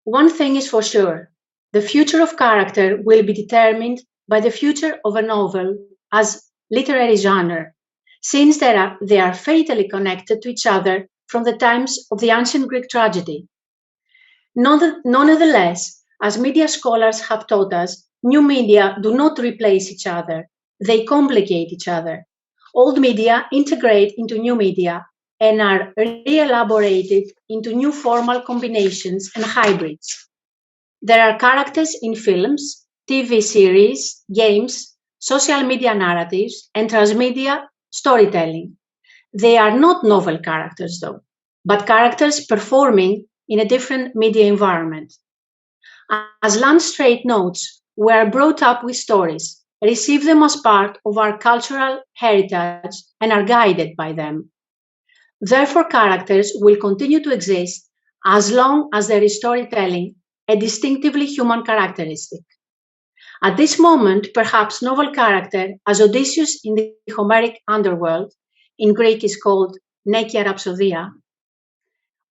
One thing is for sure, the future of character will be determined by the future of a novel as literary genre, since they are fatally connected to each other from the times of the ancient Greek tragedy. Nonetheless, as media scholars have taught us, new media do not replace each other, they complicate each other. Old media integrate into new media and are re-elaborated into new formal combinations and hybrids. There are characters in films, TV series, games, social media narratives, and transmedia storytelling. They are not novel characters, though, but characters performing in a different media environment. As Lance Strate notes, we are brought up with stories, receive them as part of our cultural heritage, and are guided by them. Therefore, characters will continue to exist as long as there is storytelling, a distinctively human characteristic. At this moment, perhaps novel character, as Odysseus in the Homeric underworld, in Greek is called Nekia Rhapsodia,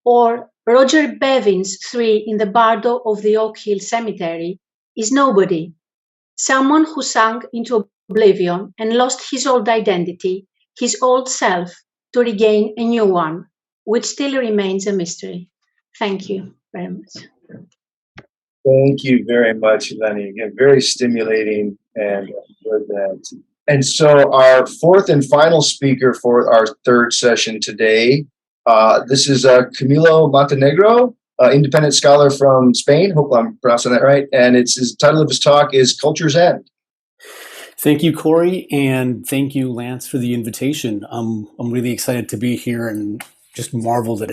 or Roger Bevin's 3 in the Bardo of the Oak Hill Cemetery, is nobody, someone who sank into oblivion and lost his old identity, his old self, to regain a new one, which still remains a mystery. Thank you very much. Thank you very much, Eleni. Again, very stimulating and good that. And so our fourth and final speaker for our third session today, this is Camilo Montenegro, independent scholar from Spain. Hope I'm pronouncing that right. And his title of his talk is Culture's End. Thank you, Corey, and thank you, Lance, for the invitation. I'm really excited to be here and just marveling at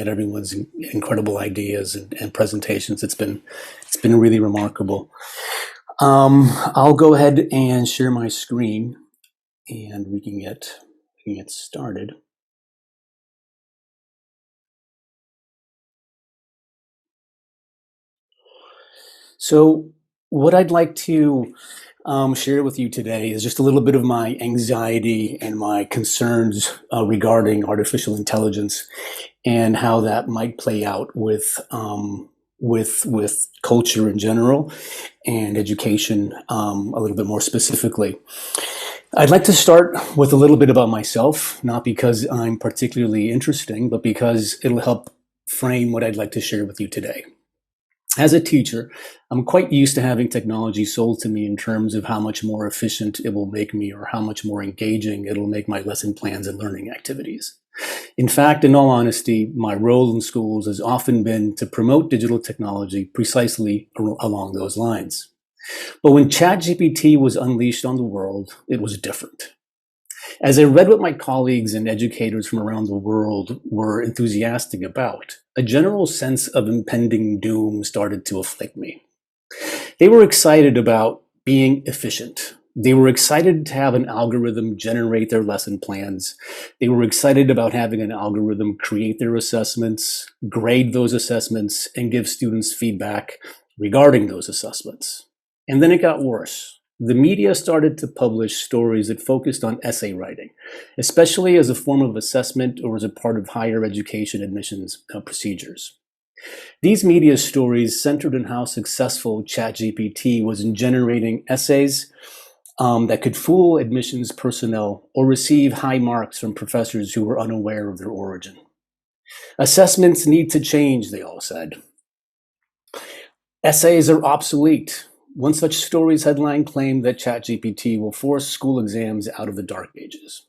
everyone's incredible ideas and presentations. It's been really remarkable. I'll go ahead and share my screen, and we can get started. So, what I'd like to share with you today is just a little bit of my anxiety and my concerns regarding artificial intelligence and how that might play out with culture in general and education a little bit more specifically. I'd like to start with a little bit about myself, not because I'm particularly interesting, but because it'll help frame what I'd like to share with you today. As a teacher, I'm quite used to having technology sold to me in terms of how much more efficient it will make me or how much more engaging it'll make my lesson plans and learning activities. In fact, in all honesty, my role in schools has often been to promote digital technology precisely along those lines. But when ChatGPT was unleashed on the world, it was different. As I read what my colleagues and educators from around the world were enthusiastic about, a general sense of impending doom started to afflict me. They were excited about being efficient. They were excited to have an algorithm generate their lesson plans. They were excited about having an algorithm create their assessments, grade those assessments, and give students feedback regarding those assessments. And then it got worse. The media started to publish stories that focused on essay writing, especially as a form of assessment or as a part of higher education admissions procedures. These media stories centered on how successful ChatGPT was in generating essays that could fool admissions personnel or receive high marks from professors who were unaware of their origin. Assessments need to change, they all said. Essays are obsolete. One such story's headline claimed that ChatGPT will force school exams out of the dark ages.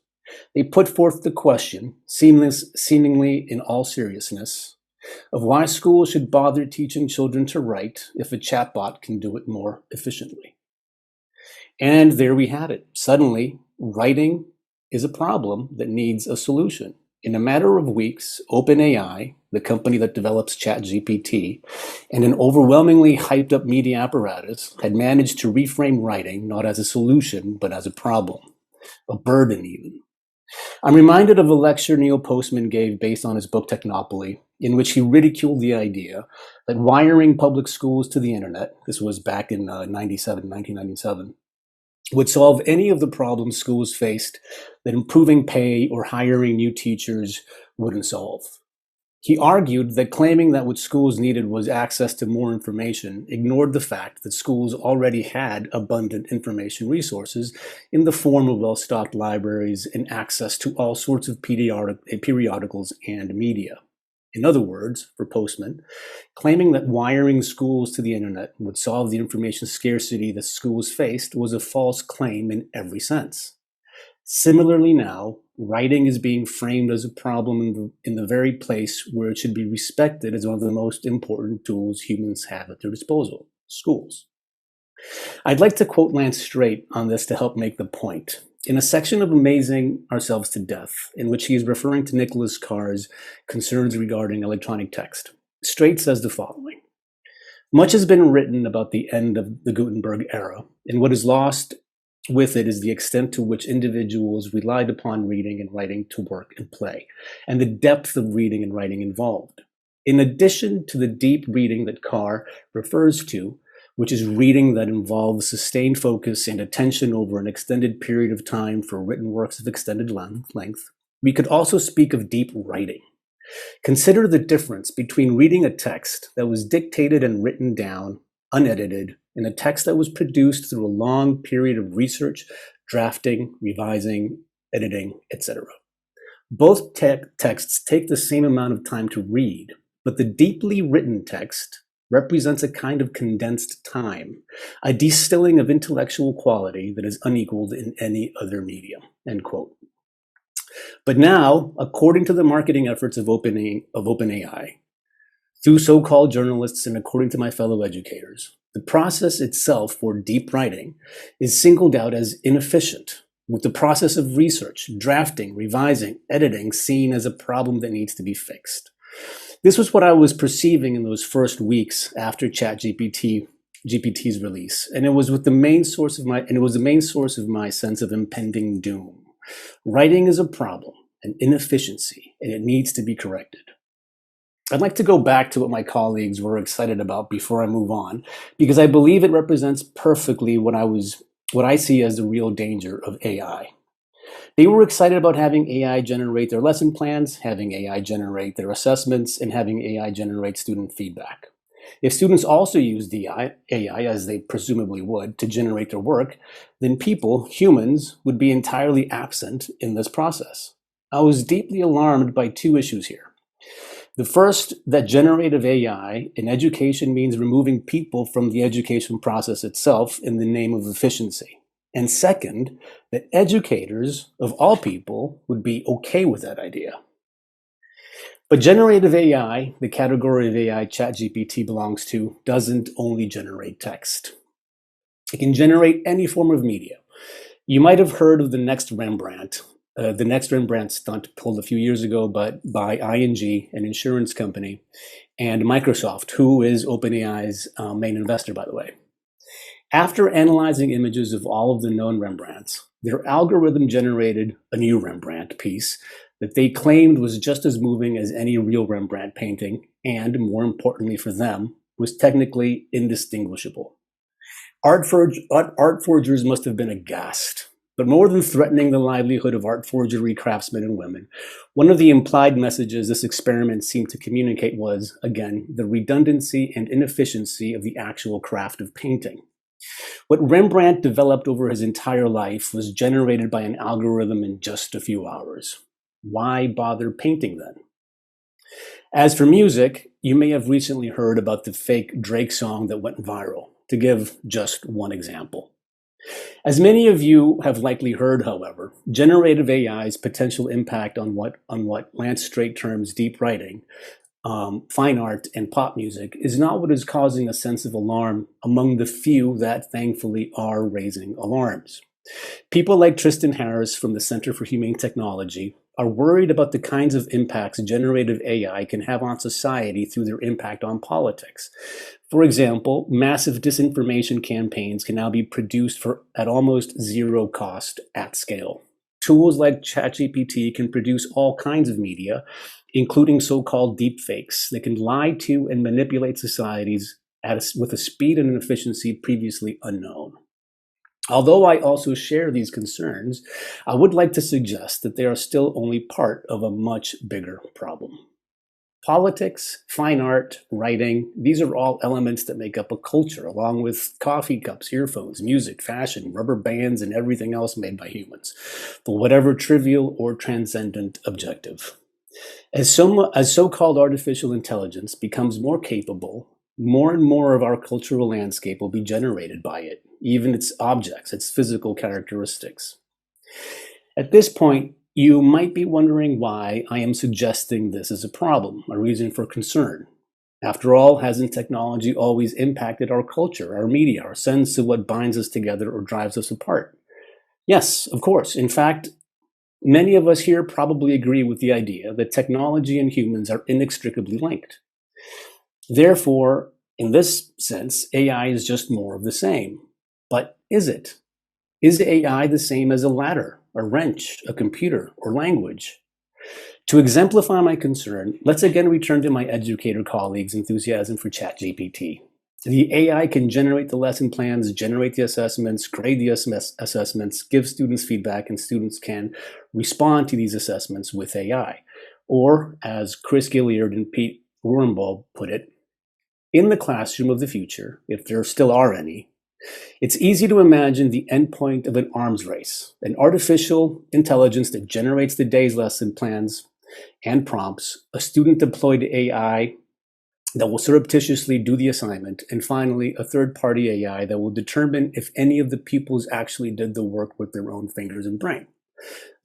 They put forth the question, seemingly in all seriousness, of why schools should bother teaching children to write if a chatbot can do it more efficiently. And there we had it. Suddenly, writing is a problem that needs a solution. In a matter of weeks, OpenAI, the company that develops ChatGPT, and an overwhelmingly hyped up media apparatus had managed to reframe writing not as a solution, but as a problem, a burden even. I'm reminded of a lecture Neil Postman gave based on his book Technopoly, in which he ridiculed the idea that wiring public schools to the internet, this was back in 1997, would solve any of the problems schools faced that improving pay or hiring new teachers wouldn't solve. He argued that claiming that what schools needed was access to more information ignored the fact that schools already had abundant information resources in the form of well-stocked libraries and access to all sorts of periodicals and media. In other words, for Postman, claiming that wiring schools to the internet would solve the information scarcity that schools faced was a false claim in every sense. Similarly now, writing is being framed as a problem in the very place where it should be respected as one of the most important tools humans have at their disposal, schools. I'd like to quote Lance Strate on this to help make the point. In a section of Amazing Ourselves to Death, in which he is referring to Nicholas Carr's concerns regarding electronic text, Strate says the following: "Much has been written about the end of the Gutenberg era, and what is lost with it is the extent to which individuals relied upon reading and writing to work and play, and the depth of reading and writing involved. In addition to the deep reading that Carr refers to, which is reading that involves sustained focus and attention over an extended period of time for written works of extended length, we could also speak of deep writing. Consider the difference between reading a text that was dictated and written down, unedited, and a text that was produced through a long period of research, drafting, revising, editing, etc. Both texts take the same amount of time to read, but the deeply written text represents a kind of condensed time, a distilling of intellectual quality that is unequaled in any other medium," end quote. But now, according to the marketing efforts of OpenAI, through so-called journalists and according to my fellow educators, the process itself for deep writing is singled out as inefficient, with the process of research, drafting, revising, editing seen as a problem that needs to be fixed. This was what I was perceiving in those first weeks after ChatGPT's release, and it was the main source of my sense of impending doom. Writing is a problem, an inefficiency, and it needs to be corrected. I'd like to go back to what my colleagues were excited about before I move on, because I believe it represents perfectly what I see as the real danger of AI. They were excited about having AI generate their lesson plans, having AI generate their assessments, and having AI generate student feedback. If students also used AI, as they presumably would, to generate their work, then people, humans, would be entirely absent in this process. I was deeply alarmed by two issues here. The first, that generative AI in education means removing people from the education process itself in the name of efficiency. And second, that educators, of all people, would be okay with that idea. But generative AI, the category of AI ChatGPT belongs to, doesn't only generate text. It can generate any form of media. You might have heard of the next Rembrandt stunt pulled a few years ago by ING, an insurance company, and Microsoft, who is OpenAI's main investor, by the way. After analyzing images of all of the known Rembrandts, their algorithm generated a new Rembrandt piece that they claimed was just as moving as any real Rembrandt painting, and more importantly for them, was technically indistinguishable. Art forgers must have been aghast. But more than threatening the livelihood of art forgery craftsmen and women, one of the implied messages this experiment seemed to communicate was, again, the redundancy and inefficiency of the actual craft of painting. What Rembrandt developed over his entire life was generated by an algorithm in just a few hours. Why bother painting then? As for music, you may have recently heard about the fake Drake song that went viral, to give just one example. As many of you have likely heard, however, generative AI's potential impact on what Lance Strate terms deep writing, fine art, and pop music is not what is causing a sense of alarm among the few that thankfully are raising alarms. People like Tristan Harris from the Center for Humane Technology are worried about the kinds of impacts generative AI can have on society through their impact on politics. For example, massive disinformation campaigns can now be produced at almost zero cost at scale. Tools like ChatGPT can produce all kinds of media, including so-called deepfakes that can lie to and manipulate societies with a speed and an efficiency previously unknown. Although I also share these concerns, I would like to suggest that they are still only part of a much bigger problem. Politics, fine art, writing, these are all elements that make up a culture, along with coffee cups, earphones, music, fashion, rubber bands, and everything else made by humans, for whatever trivial or transcendent objective. As so-called artificial intelligence becomes more capable, more and more of our cultural landscape will be generated by it, even its objects, its physical characteristics. At this point, you might be wondering why I am suggesting this is a problem, a reason for concern. After all, hasn't technology always impacted our culture, our media, our sense of what binds us together or drives us apart? Yes, of course. In fact, many of us here probably agree with the idea that technology and humans are inextricably linked. Therefore, in this sense, AI is just more of the same. But is it? Is AI the same as a ladder, a wrench, a computer, or language? To exemplify my concern, let's again return to my educator colleagues' enthusiasm for ChatGPT. The AI can generate the lesson plans, generate the assessments, grade the assessments, give students feedback, and students can respond to these assessments with AI. Or, as Chris Gilliard and Pete Wurmbold put it, in the classroom of the future, if there still are any, it's easy to imagine the endpoint of an arms race, an artificial intelligence that generates the day's lesson plans and prompts, a student-deployed AI that will surreptitiously do the assignment, and finally, a third-party AI that will determine if any of the pupils actually did the work with their own fingers and brain.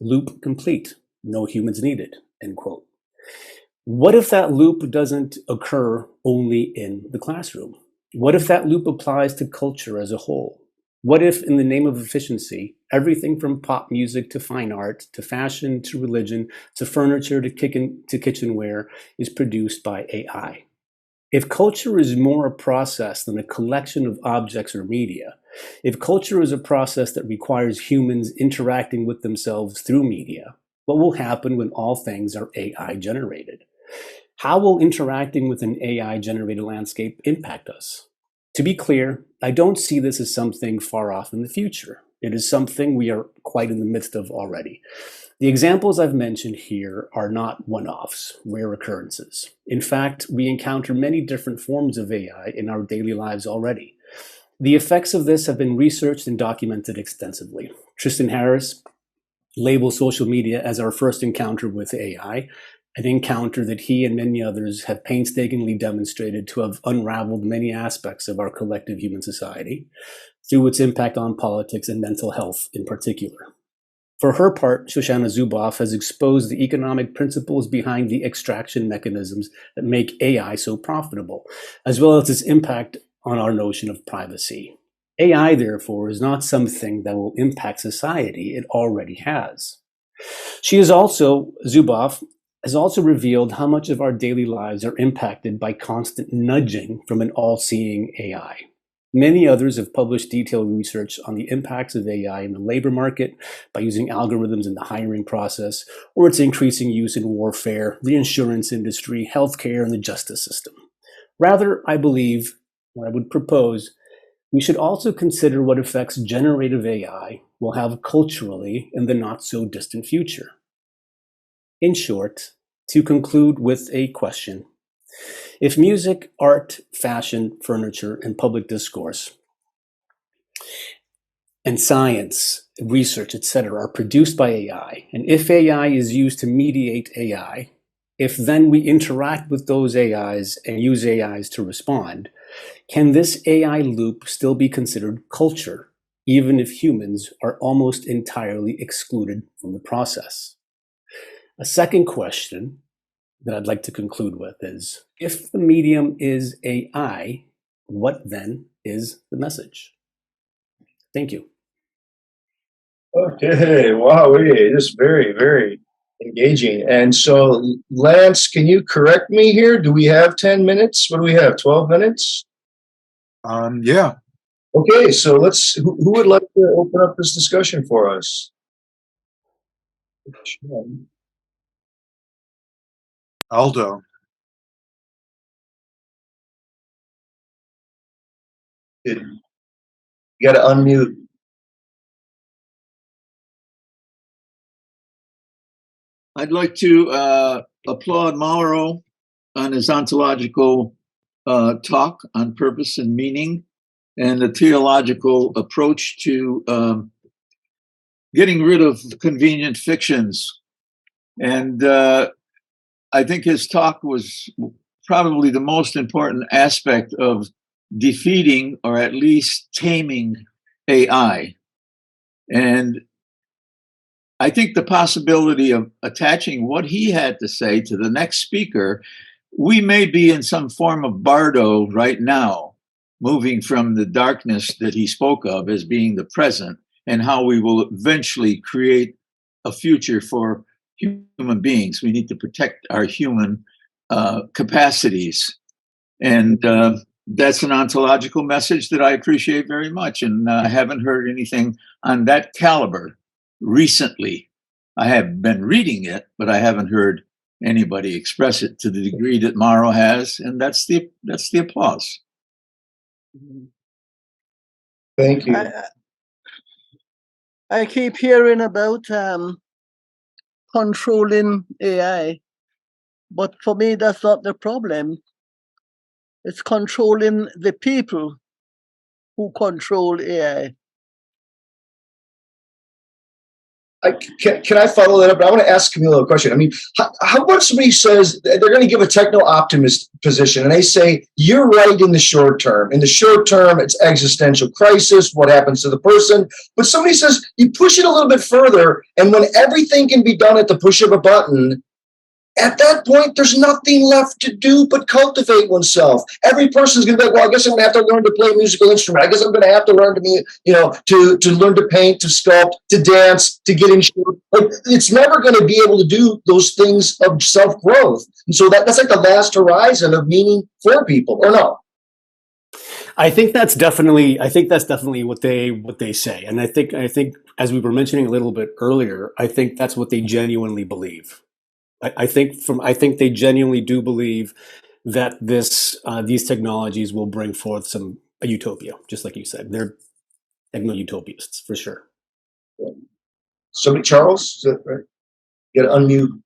Loop complete, no humans needed, end quote. What if that loop doesn't occur only in the classroom? What if that loop applies to culture as a whole? What if, in the name of efficiency, everything from pop music to fine art, to fashion, to religion, to furniture, to kitchenware is produced by AI? If culture is more a process than a collection of objects or media, if culture is a process that requires humans interacting with themselves through media, what will happen when all things are AI generated? How will interacting with an AI generated landscape impact us? To be clear, I don't see this as something far off in the future. It is something we are quite in the midst of already. The examples I've mentioned here are not one-offs, rare occurrences. In fact, we encounter many different forms of AI in our daily lives already. The effects of this have been researched and documented extensively. Tristan Harris labels social media as our first encounter with AI, an encounter that he and many others have painstakingly demonstrated to have unraveled many aspects of our collective human society through its impact on politics and mental health in particular. For her part, Shoshana Zuboff has exposed the economic principles behind the extraction mechanisms that make AI so profitable, as well as its impact on our notion of privacy. AI, therefore, is not something that will impact society. It already has. Zuboff has also revealed how much of our daily lives are impacted by constant nudging from an all-seeing AI. Many others have published detailed research on the impacts of AI in the labor market by using algorithms in the hiring process, or its increasing use in warfare, the insurance industry, healthcare, and the justice system. Rather, I believe, or I would propose, we should also consider what effects generative AI will have culturally in the not-so-distant future. In short, to conclude with a question, if music, art, fashion, furniture, and public discourse, and science, research, etc., are produced by AI, and if AI is used to mediate AI, if then we interact with those AIs and use AIs to respond, can this AI loop still be considered culture, even if humans are almost entirely excluded from the process? A second question that I'd like to conclude with is, if the medium is AI, what then is the message? Thank you. Okay, wow, just very, very engaging. And so, Lance, can you correct me here? Do we have 10 minutes? What do we have, 12 minutes? Yeah. Okay, so who would like to open up this discussion for us? Aldo. You got to unmute. I'd like to applaud Mauro on his ontological talk on purpose and meaning, and the theological approach to getting rid of convenient fictions. And I think his talk was probably the most important aspect of defeating or at least taming AI. And I think the possibility of attaching what he had to say to the next speaker we may be in some form of Bardo right now, moving from the darkness that he spoke of as being the present, and how we will eventually create a future for human beings. We need to protect our human capacities. And that's an ontological message that I appreciate very much. And I haven't heard anything on that caliber recently. I have been reading it, but I haven't heard anybody express it to the degree that Mauro has, and that's the applause. Thank you. I keep hearing about controlling AI, but for me, that's not the problem. It's controlling the people who control AI. Can I follow that up? But I want to ask Camilo a question. I mean, how about somebody says they're going to give a techno-optimist position, and they say, you're right in the short term. In the short term, it's existential crisis, what happens to the person. But somebody says, you push it a little bit further, and when everything can be done at the push of a button, at that point, there's nothing left to do but cultivate oneself. Every person's going to be like, well, I guess I'm going to have to learn to play a musical instrument. I guess I'm going to have to learn to be, to learn to paint, to sculpt, to dance, to get in shape. Like, it's never going to be able to do those things of self-growth. And so that's like the last horizon of meaning for people, or no? I think that's definitely what they say. And I think as we were mentioning a little bit earlier, I think that's what they genuinely believe. I think they genuinely do believe that these technologies will bring forth a utopia, just like you said. They're techno-utopists for sure. Somebody, Charles, is that right? You got to unmute.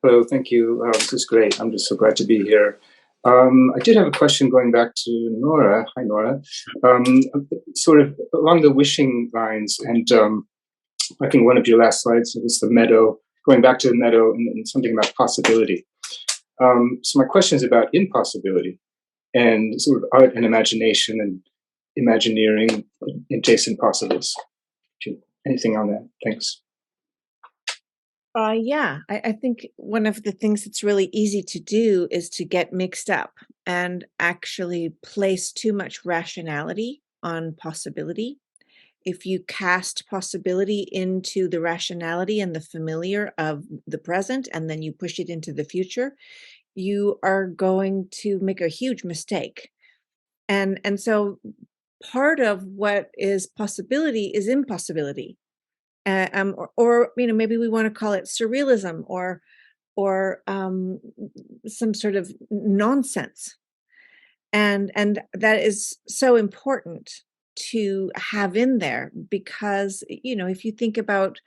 Hello, thank you. This is great. I'm just so glad to be here. I did have a question going back to Nora. Hi, Nora. Sort of along the wishing lines, and I think one of your last slides was the meadow. Going back to the meadow and something about possibility. So my question is about impossibility and sort of art and imagination and Imagineering adjacent possibles. Anything on that? Thanks. Yeah, I think one of the things that's really easy to do is to get mixed up and actually place too much rationality on possibility. If you cast possibility into the rationality and the familiar of the present, and then you push it into the future, you are going to make a huge mistake. And so part of what is possibility is impossibility. Or maybe we want to call it surrealism or some sort of nonsense. And that is so important to have in there, because if you think about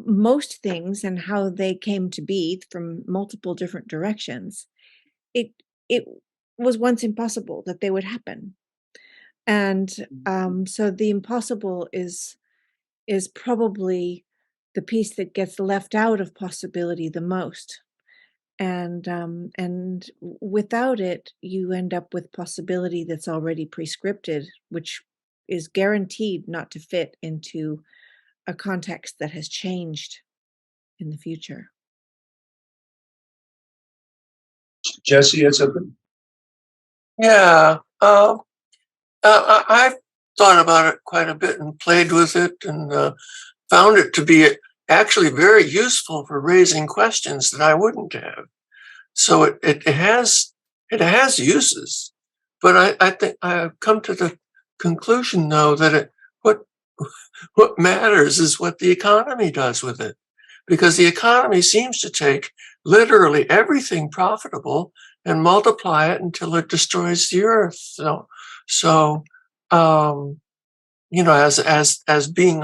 most things and how they came to be from multiple different directions, it was once impossible that they would happen. And so the impossible is probably the piece that gets left out of possibility the most. And without it, you end up with possibility that's already prescripted, which is guaranteed not to fit into a context that has changed in the future. Jesse, it's open. Yeah, I've thought about it quite a bit and played with it and found it to be actually very useful for raising questions that I wouldn't have. So it has uses, but I think I've come to the conclusion though that what matters is what the economy does with it, because the economy seems to take literally everything profitable and multiply it until it destroys the earth. So as being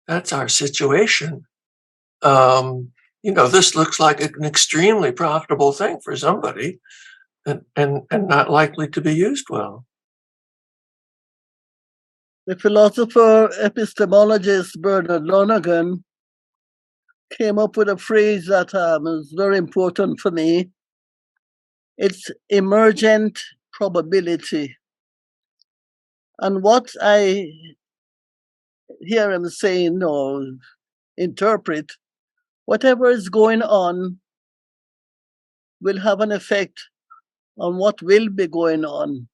that's our situation. This looks like an extremely profitable thing for somebody and not likely to be used well. The philosopher epistemologist Bernard Lonergan came up with a phrase that is very important for me. It's emergent probability. And what I hear him saying or interpret, whatever is going on will have an effect on what will be going on.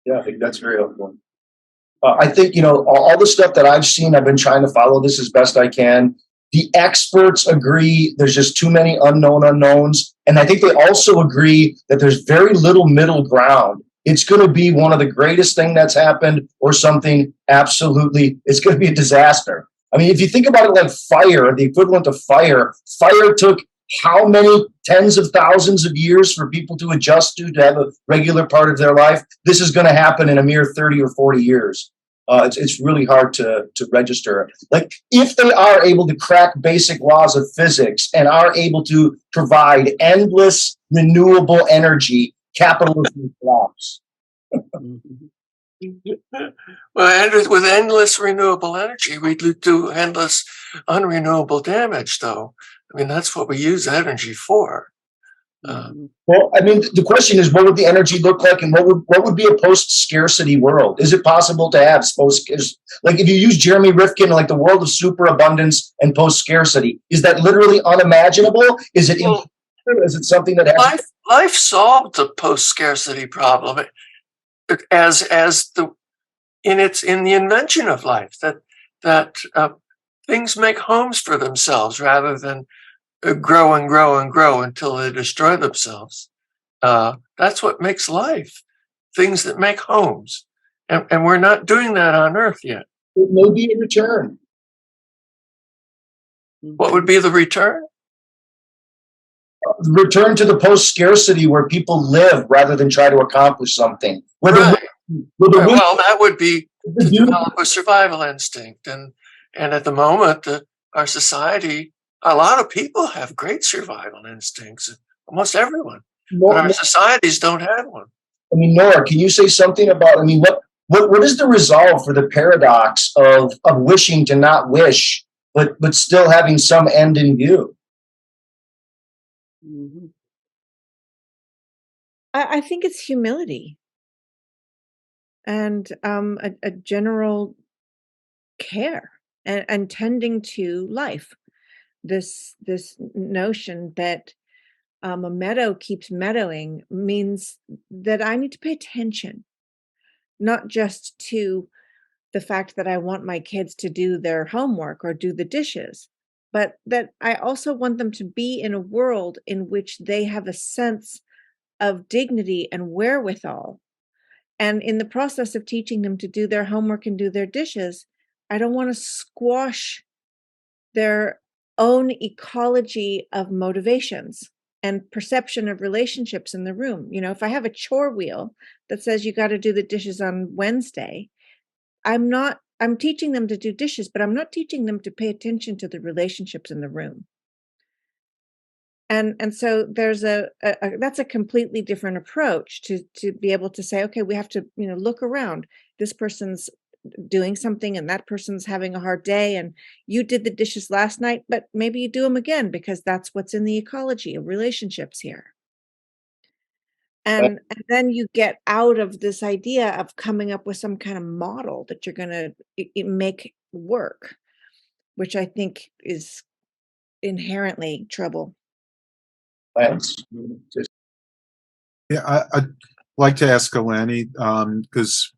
Yeah, I think that's very helpful. I think, all the stuff that I've seen, I've been trying to follow this as best I can. The experts agree there's just too many unknown unknowns. And I think they also agree that there's very little middle ground. It's going to be one of the greatest thing that's happened or something absolutely, it's going to be a disaster. I mean, if you think about it like fire, the equivalent of fire took how many tens of thousands of years for people to adjust to have a regular part of their life? This is going to happen in a mere 30 or 40 years. It's really hard to register. Like, if they are able to crack basic laws of physics and are able to provide endless renewable energy, capitalism collapse. Well, and with endless renewable energy, we do endless unrenewable damage, though. I mean, that's what we use energy for. Well, I mean, the question is, what would the energy look like, and what would be a post-scarcity world? Is it possible to have like, if you use Jeremy Rifkin, like the world of superabundance and post-scarcity, is that literally unimaginable? Is it is it something that has life solved the post-scarcity problem as in the invention of life, that things make homes for themselves rather than grow and grow and grow until they destroy themselves. That's what makes life, things that make homes. And we're not doing that on Earth yet. It may be a return. What would be the return? Return to the post-scarcity where people live rather than try to accomplish something. Well, that would be to develop a survival instinct. And at the moment, our society, a lot of people have great survival instincts, almost everyone. But our societies don't have one. I mean, Nora, can you say something about, what is the resolve for the paradox of wishing to not wish, but still having some end in view? I think it's humility and a general care and tending to life. This notion that a meadow keeps meadowing means that I need to pay attention, not just to the fact that I want my kids to do their homework or do the dishes, but that I also want them to be in a world in which they have a sense of dignity and wherewithal. And in the process of teaching them to do their homework and do their dishes, I don't want to squash their own ecology of motivations and perception of relationships in the room. If I have a chore wheel that says you got to do the dishes on Wednesday, I'm teaching them to do dishes, but I'm not teaching them to pay attention to the relationships in the room. And so there's that's a completely different approach to be able to say, okay, we have to, look around. This person's doing something and that person's having a hard day, and you did the dishes last night, but maybe you do them again because that's what's in the ecology of relationships here. And then you get out of this idea of coming up with some kind of model that you're going to make work, which I think is inherently trouble. Yeah, I'd like to ask Eleni, because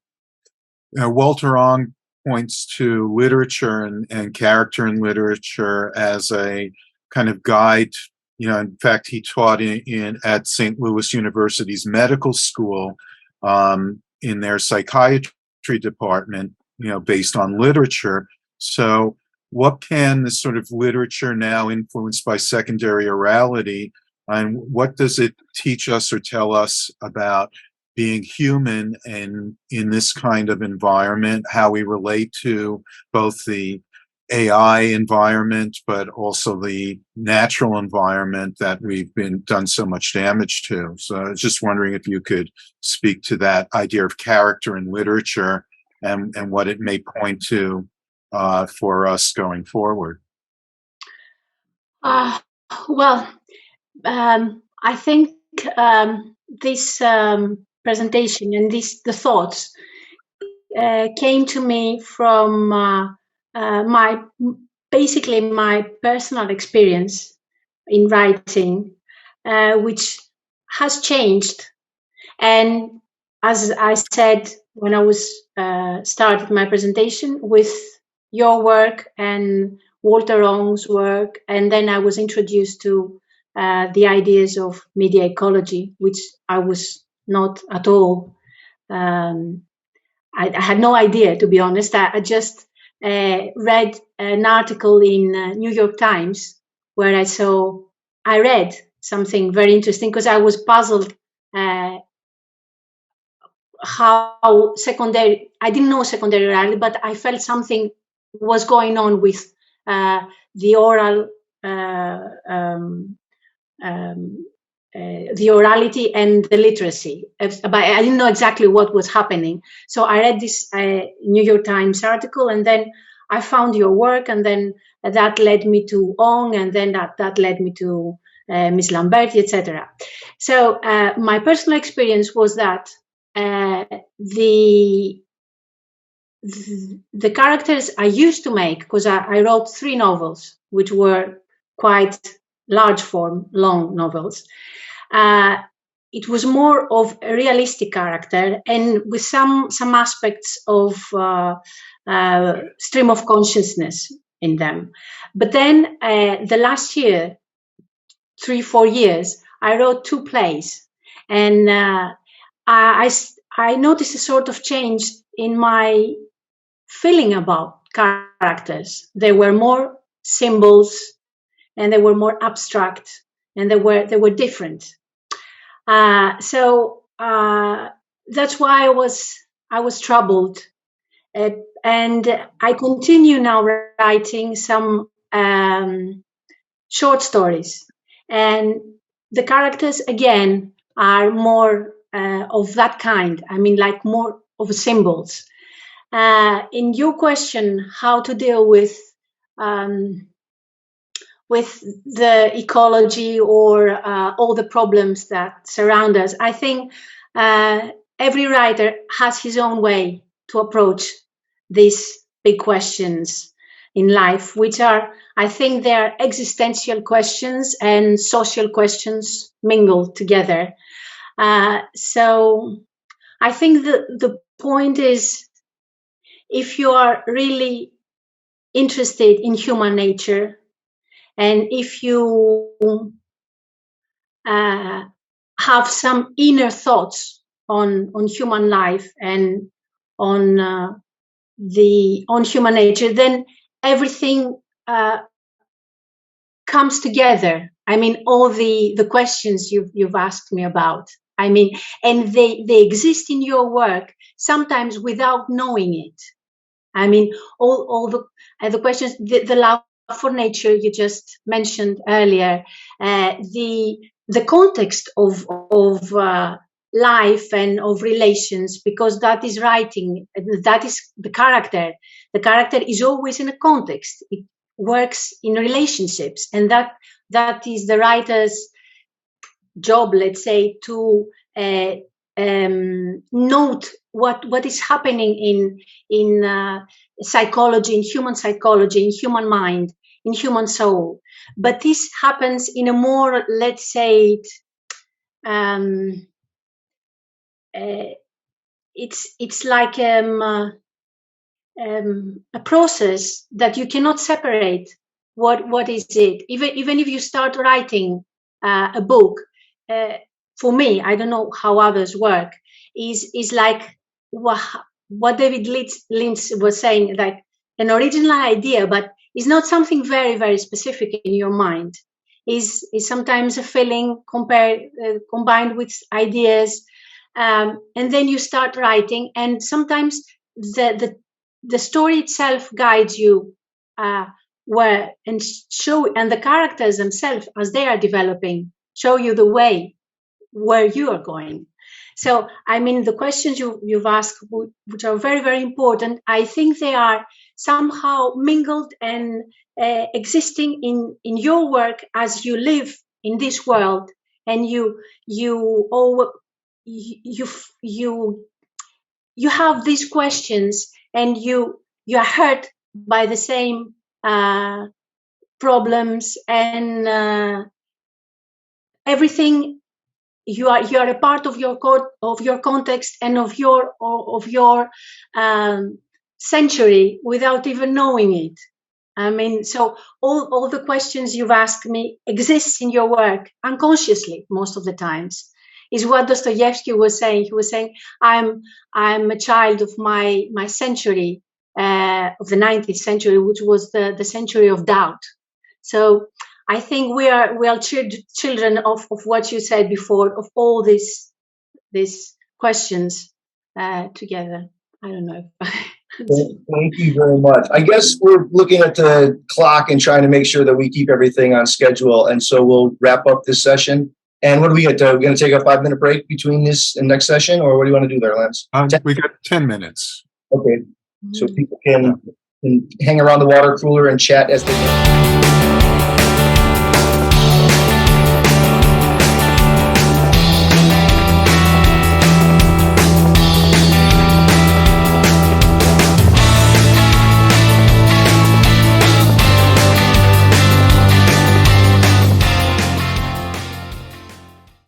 Walter Ong points to literature and character in literature as a kind of guide. In fact, he taught at St. Louis University's medical school in their psychiatry department, based on literature. So what can this sort of literature now influenced by secondary orality, and what does it teach us or tell us about being human and in this kind of environment, how we relate to both the AI environment, but also the natural environment that we've done so much damage to. So I was just wondering if you could speak to that idea of character in literature and what it may point to for us going forward. I think this presentation and the thoughts came to me from my basically my personal experience in writing, which has changed. And as I said when I was started my presentation, with your work and Walter Ong's work, and then I was introduced to the ideas of media ecology, which I was not at all. I had no idea, to be honest. I just read an article in New York Times where I read something very interesting because I was puzzled how secondary, I didn't know secondary reality, but I felt something was going on with the oral, the orality and the literacy. But I didn't know exactly what was happening. So I read this New York Times article, and then I found your work, and then that led me to Ong, and then that led me to Ms. Lamberti, etc. So my personal experience was that the characters I used to make, because I wrote 3 novels, which were quite large form, long novels. It was more of a realistic character, and with some aspects of stream of consciousness in them. But then the last year, 3-4 years, I wrote 2 plays, and I noticed a sort of change in my feeling about characters. They were more symbols, and they were more abstract, and they were different. So that's why I was troubled, and I continue now writing some short stories, and the characters again are more of that kind. I mean, like more of symbols. In your question, how to deal with the ecology or all the problems that surround us, I think every writer has his own way to approach these big questions in life, which are, I think, they are existential questions and social questions mingled together. So I think the point is, if you are really interested in human nature, and if you have some inner thoughts on human life and on human nature, then everything comes together. I mean, all the questions you've asked me about. I mean, and they exist in your work sometimes without knowing it. I mean, all the questions, the love for nature you just mentioned earlier, the context of life and of relations, because that is writing, that is the character. The character is always in a context. It works in relationships, and that is the writer's job, let's say, to note what is happening in psychology, in human mind, in human soul. But this happens in a more, let's say, it's like a process that you cannot separate. What is it? Even if you start writing a book, for me, I don't know how others work, is like what David Lynch was saying, like an original idea, but it's not something very, very specific in your mind. Is sometimes a feeling combined with ideas, and then you start writing, and sometimes the story itself guides you where, and the characters themselves, as they are developing, show you the way where you are going. So, I mean, the questions you've asked, which are very, very important, I think they are somehow mingled and existing in your work as you live in this world, and you have these questions, and you are hurt by the same problems, and everything. You are a part of your context and of your century without even knowing it. I mean, so all the questions you've asked me exist in your work unconsciously most of the times. Is what Dostoevsky was saying. He was saying, I'm a child of my century, of the 19th century, which was the century of doubt. So I think we are children of what you said before, of all these questions together. I don't know. Thank you very much. I guess we're looking at the clock and trying to make sure that we keep everything on schedule. And so we'll wrap up this session. And what do we get? We're going to take a 5-minute break between this and next session, or what do you want to do there, Lance? We got 10 minutes. Okay. So people can hang around the water cooler and chat as they go.